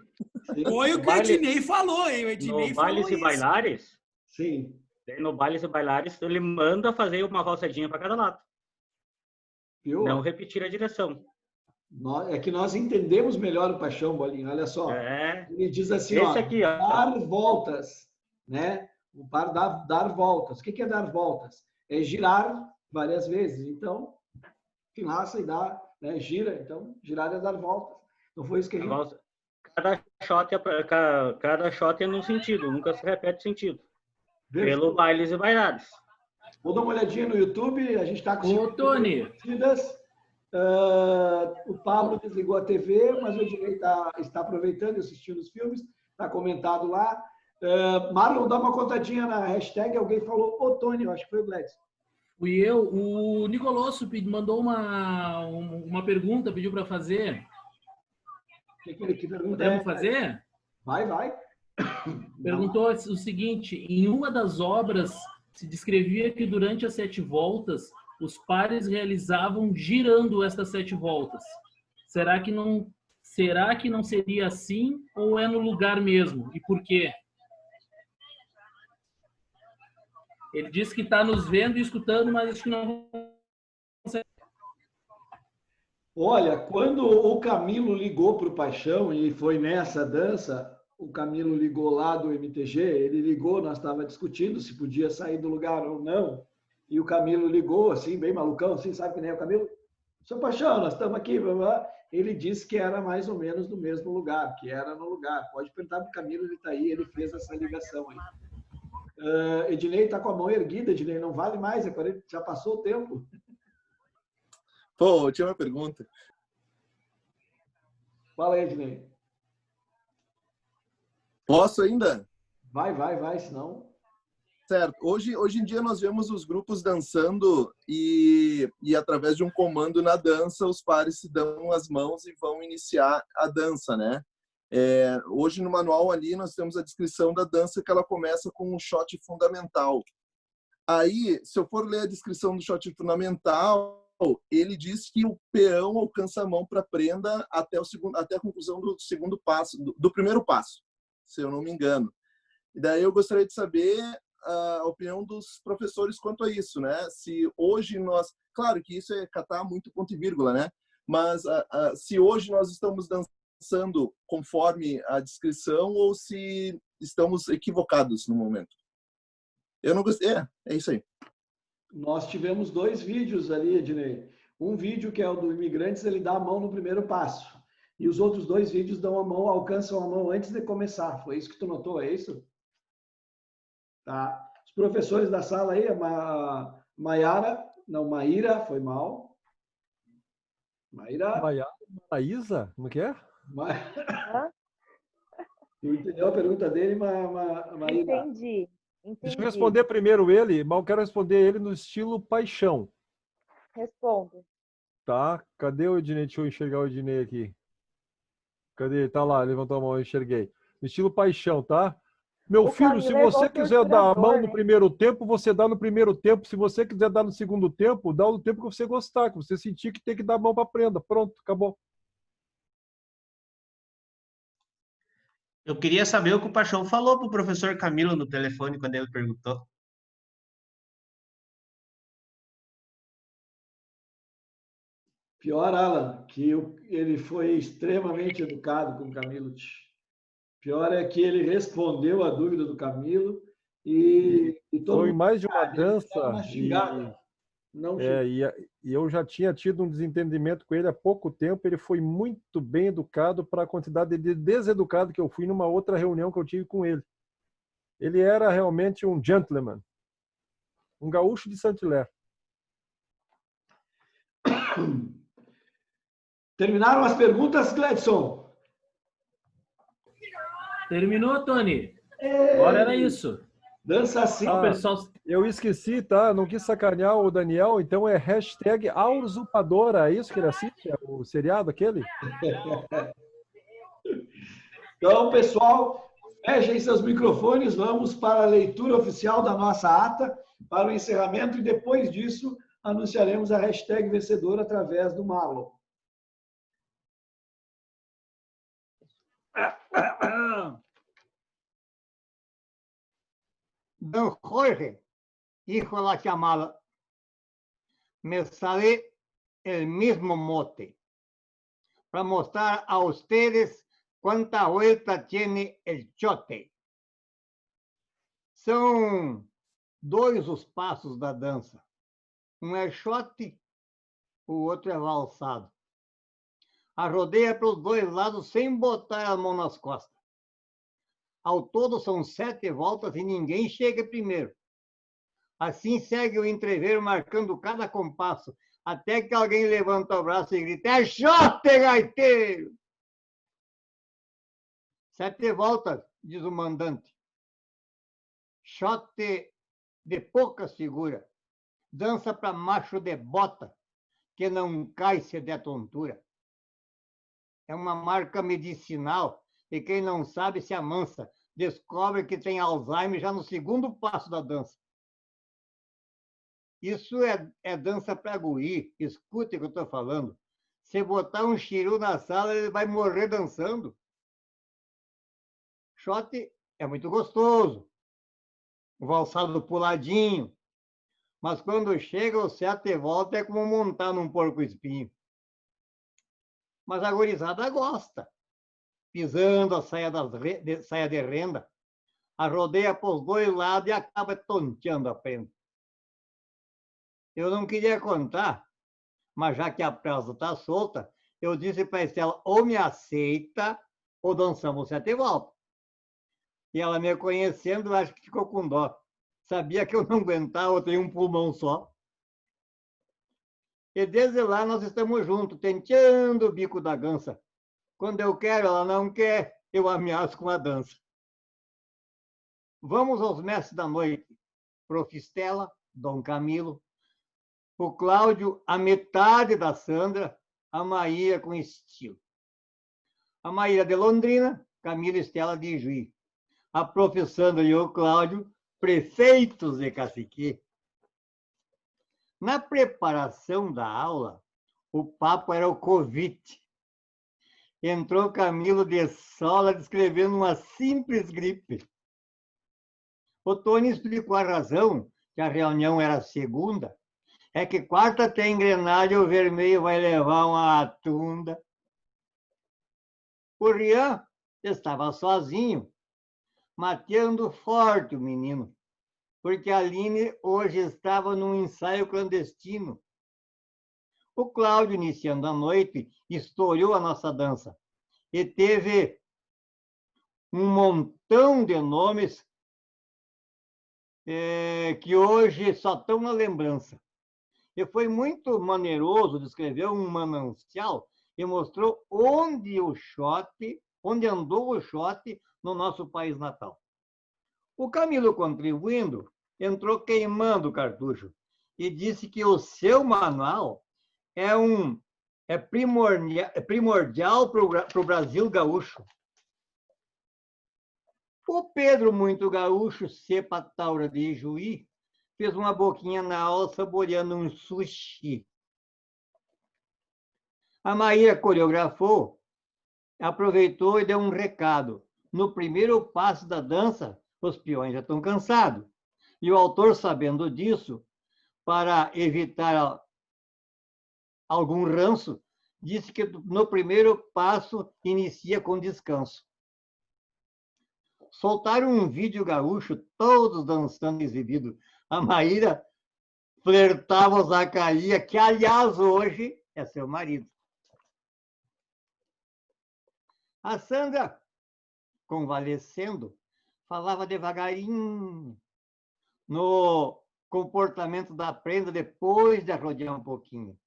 Foi o que o Ednei falou, hein? O Ednei No falou Bailes e isso. Bailares, Sim. no Bailes e Bailares, ele manda fazer uma valsadinha para cada lado. Viu? Não repetir a direção. É que nós entendemos melhor o Paixão, Bolinha. Olha só. Ele diz assim, Esse aqui, ó. dar voltas, né? O par dar voltas. O que é dar voltas? É girar várias vezes. Então, enlaça e dá, né? Gira. Então, girar é dar voltas. Não foi isso que a gente... Cada shot é num sentido, nunca se repete sentido. Perfeito. Pelo Bailes e Bailares. Vou dar uma olhadinha no YouTube, a gente está com... Ô, Tony. O Pablo desligou a TV, mas o Ednei está aproveitando e assistindo os filmes, está comentado lá. Marlon, dá uma contadinha na hashtag, alguém falou, ô Tony, eu acho que foi o Gladys. Fui eu. O Nicolosso mandou uma pergunta, pediu para fazer. Que pergunta Podemos fazer? Vai. Perguntou o seguinte, em uma das obras se descrevia que durante as 7 voltas os pares realizavam girando estas 7 voltas. Será que não seria assim ou é no lugar mesmo? E por quê? Ele disse que está nos vendo e escutando, mas acho que não consegue. Olha, quando o Camilo ligou para o Paixão e foi nessa dança, o Camilo ligou lá do MTG, ele ligou, nós estávamos discutindo se podia sair do lugar ou não, e o Camilo ligou, assim, bem malucão, assim, sabe que nem o Camilo? Seu Paixão, nós estamos aqui, blá, blá. Ele disse que era mais ou menos no mesmo lugar, que era no lugar. Pode perguntar para o Camilo, ele está aí, ele fez essa ligação aí. Ednei está com a mão erguida, Ednei, não vale mais, já passou o tempo. Pô, eu tinha uma pergunta. Fala aí, Ednei. Posso ainda? Vai, senão... Certo. Hoje em dia nós vemos os grupos dançando e através de um comando na dança, os pares se dão as mãos e vão iniciar a dança, né? Hoje no manual ali nós temos a descrição da dança que ela começa com um shot fundamental. Aí, se eu for ler a descrição do shot fundamental, ele diz que o peão alcança a mão para a prenda até a conclusão do segundo passo, do primeiro passo, se eu não me engano. E daí eu gostaria de saber a opinião dos professores quanto a isso, né? Se hoje nós... Claro que isso é catar muito ponto e vírgula, né? Mas se hoje nós estamos dançando conforme a descrição ou se estamos equivocados no momento. Eu não gostei. É isso aí. Nós tivemos 2 vídeos ali, Ednei. Um vídeo que é o do Imigrantes, ele dá a mão no primeiro passo. E os outros 2 vídeos dão a mão, alcançam a mão antes de começar. Foi isso que tu notou, é isso? Tá. Os professores da sala aí, a Maíra, foi mal. Maísa? Como que é? Tu entendeu a pergunta dele, Maíra? Entendi. Deixa eu responder primeiro ele, mas eu quero responder ele no estilo Paixão. Respondo. Tá? Cadê o Ednei? Deixa eu enxergar o Ednei aqui. Cadê? Tá lá, levantou a mão, eu enxerguei. No estilo Paixão, tá? Meu filho, se você quiser dar a mão no primeiro tempo, você dá no primeiro tempo. Se você quiser dar no segundo tempo, dá no tempo que você gostar, que você sentir que tem que dar a mão para a prenda. Pronto, acabou. Eu queria saber o que o Paixão falou para o professor Camilo no telefone quando ele perguntou. Pior, Alan, que ele foi extremamente educado com o Camilo. Pior é que ele respondeu a dúvida do Camilo e todo foi mundo, mais de uma dança. uma xingada. Não e eu já tinha tido um desentendimento com ele há pouco tempo. Ele foi muito bem educado para a quantidade de deseducado que eu fui numa outra reunião que eu tive com ele. Ele era realmente um gentleman, um gaúcho de Saint-Hilaire. Terminaram as perguntas, Gledson? Terminou, Tony? Agora era isso. Dança assim. Pessoal... Eu esqueci, tá? Não quis sacanear o Daniel, então é hashtag Ausupadora. É isso que ele assiste? É o seriado aquele? Então, pessoal, fechem seus microfones. Vamos para a leitura oficial da nossa ata, para o encerramento, e depois disso anunciaremos a hashtag vencedora através do Marlon. Don Jorge, hijo de la chamada, me sale el mismo mote para mostrar a ustedes cuánta vuelta tiene el chote. São dois os passos da dança. Um é chote, o outro é valsado. A rodeia para os dois lados sem botar a mão nas costas. Ao todo são 7 voltas e ninguém chega primeiro. Assim segue o entreveiro, marcando cada compasso, até que alguém levanta o braço e grita: é chote, gaiteiro! 7 voltas, diz o mandante. Chote de pouca figura. Dança para macho de bota, que não cai se der tontura. É uma marca medicinal e quem não sabe se amansa. Descobre que tem Alzheimer já no segundo passo da dança. Isso é dança para guri. Escute o que eu estou falando. Se botar um chiru na sala, ele vai morrer dançando. Shot é muito gostoso. O valsado puladinho. Mas quando chega o 7 volta é como montar num porco-espinho. Mas a gurizada gosta. Pisando a saia de renda, a rodeia para os dois lados e acaba tonteando a prenda. Eu não queria contar, mas já que a praça está solta, eu disse para a Estela, ou me aceita, ou dançamos 7 voltas. E ela, me conhecendo, acho que ficou com dó. Sabia que eu não aguentava, eu tenho um pulmão só. E desde lá nós estamos juntos, tentando o bico da gança. Quando eu quero, ela não quer, eu ameaço com a dança. Vamos aos mestres da noite. Prof. Estela, Dom Camilo, o Cláudio, a metade da Sandra, a Maíra com estilo. A Maíra de Londrina, Camila Estela de Juí. A Prof. Sandra e o Cláudio, prefeitos de Cacique. Na preparação da aula, o papo era o Covid. Entrou Camilo de sola descrevendo uma simples gripe. O Tony explicou a razão, que a reunião era segunda, é que quarta tem engrenagem e o vermelho vai levar uma atunda. O Rian estava sozinho, mateando forte o menino, porque a Aline hoje estava num ensaio clandestino. O Cláudio, iniciando a noite, estourou a nossa dança e teve um montão de nomes que hoje só estão na lembrança. E foi muito maneiroso, descreveu um manancial e mostrou onde andou o shot no nosso país natal. O Camilo, contribuindo, entrou queimando o cartucho e disse que o seu manual é primordial para o Brasil gaúcho. O Pedro, muito gaúcho, cepa taura de Juí, fez uma boquinha na aula saboreando um sushi. A Maíra coreografou, aproveitou e deu um recado. No primeiro passo da dança, os peões já estão cansados. E o autor, sabendo disso, para evitar algum ranço, disse que no primeiro passo inicia com descanso. Soltaram um vídeo gaúcho, todos dançando exibido. A Maíra flertava o Zacarias, que, aliás, hoje é seu marido. A Sandra, convalescendo, falava devagarinho no comportamento da prenda depois de arrodear um pouquinho.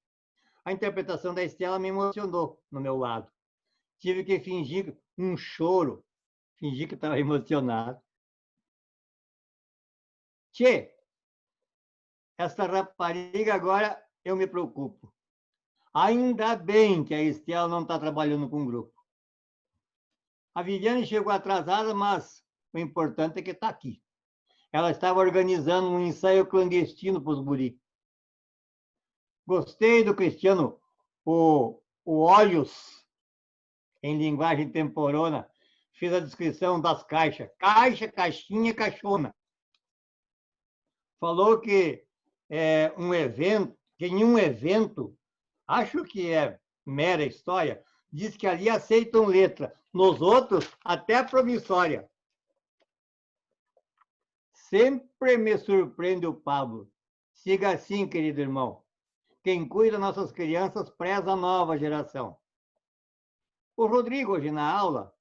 A interpretação da Estela me emocionou no meu lado. Tive que fingir um choro, fingir que estava emocionado. Tchê, essa rapariga agora eu me preocupo. Ainda bem que a Estela não está trabalhando com o grupo. A Viviane chegou atrasada, mas o importante é que está aqui. Ela estava organizando um ensaio clandestino para os guris. Gostei do Cristiano, o Olhos, em linguagem temporona, fiz a descrição das caixas. Caixa, caixinha, caixona. Falou que é um evento, que em um evento, acho que é mera história, diz que ali aceitam letra. Nos outros, até promissória. Sempre me surpreende o Pablo. Siga assim, querido irmão. Quem cuida das nossas crianças preza a nova geração. O Rodrigo, hoje na aula,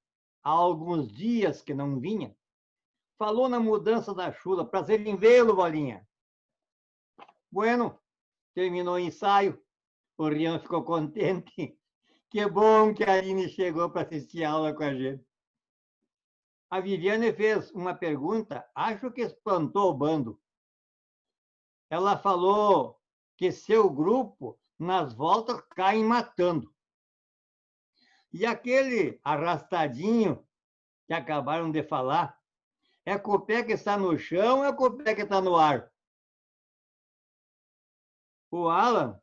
há alguns dias que não vinha, falou na mudança da chula. Prazer em vê-lo, Bolinha. Bueno, terminou o ensaio. O Rian ficou contente. Que bom que a Aline chegou para assistir a aula com a gente. A Viviane fez uma pergunta, acho que espantou o bando. Ela falou que seu grupo, nas voltas, caem matando. E aquele arrastadinho que acabaram de falar, é com o pé que está no chão ou é com o pé que está no ar? O Alan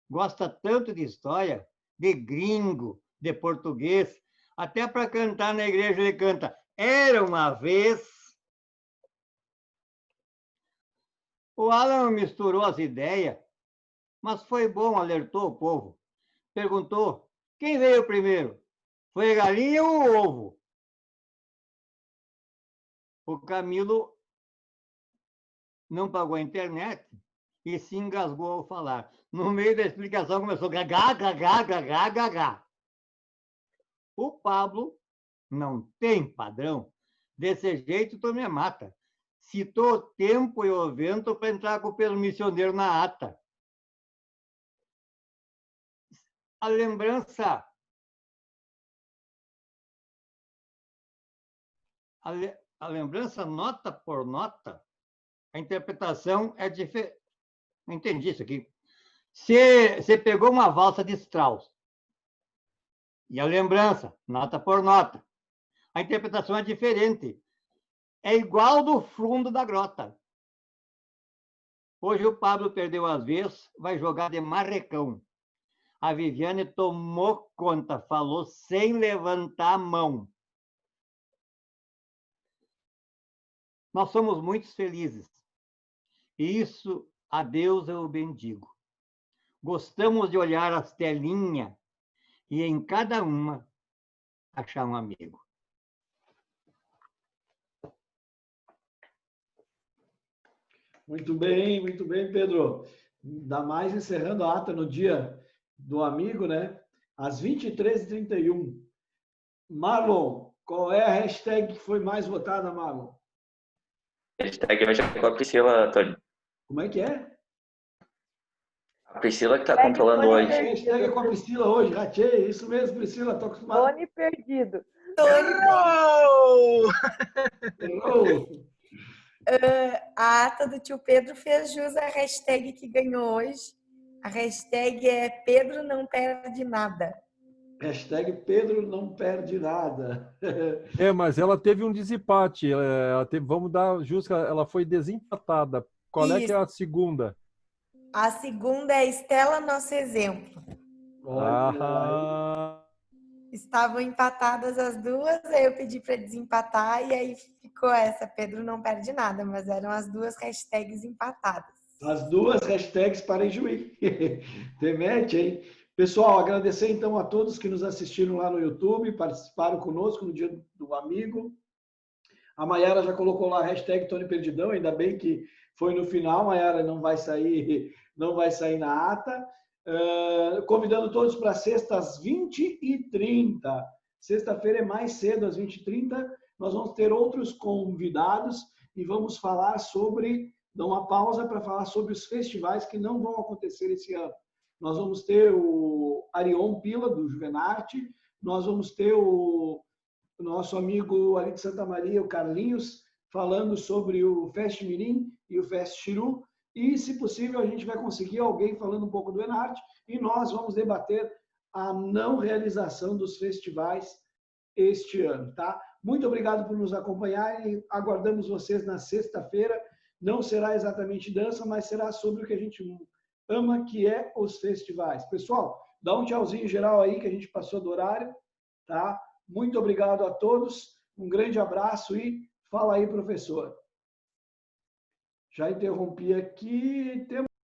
gosta tanto de história, de gringo, de português, até para cantar na igreja ele canta Era uma vez. O Alan misturou as ideias, mas foi bom, alertou o povo. Perguntou, quem veio primeiro? Foi a galinha ou o ovo? O Camilo não pagou a internet e se engasgou ao falar. No meio da explicação começou gagá, gagá, gagá, gagá. O Pablo não tem padrão. Desse jeito, tu me mata. Citou o tempo e o vento para entrar com o pelo missioneiro na ata. A lembrança... A lembrança, nota por nota, a interpretação é diferente. Não entendi isso aqui. Você pegou uma valsa de Strauss. E a lembrança, nota por nota. A interpretação é diferente. É igual do fundo da grota. Hoje o Pablo perdeu as vezes, vai jogar de marrecão. A Viviane tomou conta, falou sem levantar a mão. Nós somos muito felizes. E isso, a Deus eu bendigo. Gostamos de olhar as telinhas e em cada uma achar um amigo. Muito bem, Pedro. Ainda mais encerrando a ata no dia do amigo, né? Às 23h31. Marlon, qual é a hashtag que foi mais votada, Marlon? Hashtag hoje é com a Priscila, Tony. Como é que é? A Priscila que está controlando hoje. Hashtag é com a Priscila hoje. Ratei, isso mesmo, Priscila, estou acostumado. Tony perdido. Errou! A ata do tio Pedro fez jus à hashtag que ganhou hoje. A hashtag é Pedro não perde nada. Hashtag Pedro não perde nada. É, mas ela teve um desempate. Vamos dar justo, ela foi desempatada. Qual é que é a segunda? A segunda é Estela, nosso exemplo. Estavam empatadas as duas, aí eu pedi para desempatar e aí ficou essa, Pedro não perde nada, mas eram as duas hashtags empatadas. As duas hashtags para Ijuí. Temete, hein? Pessoal, agradecer então a todos que nos assistiram lá no YouTube, participaram conosco no Dia do Amigo. A Maiara já colocou lá a hashtag Tony Perdidão, ainda bem que foi no final, Maiara, não vai sair na ata. Convidando todos para sexta às 20h30. Sexta-feira é mais cedo, às 20h30. Nós vamos ter outros convidados e vamos falar sobre, dar uma pausa para falar sobre os festivais que não vão acontecer esse ano. Nós vamos ter o Arion Pila, do Juvenarte, nós vamos ter o nosso amigo ali de Santa Maria, o Carlinhos, falando sobre o Fest Mirim e o Fest Chiru, e, se possível, a gente vai conseguir alguém falando um pouco do Enarte, e nós vamos debater a não realização dos festivais este ano, tá? Muito obrigado por nos acompanharem, aguardamos vocês na sexta-feira, não será exatamente dança, mas será sobre o que a gente ama, que é os festivais. Pessoal, dá um tchauzinho geral aí, que a gente passou do horário, tá? Muito obrigado a todos, um grande abraço e fala aí, professor. Já interrompi aqui.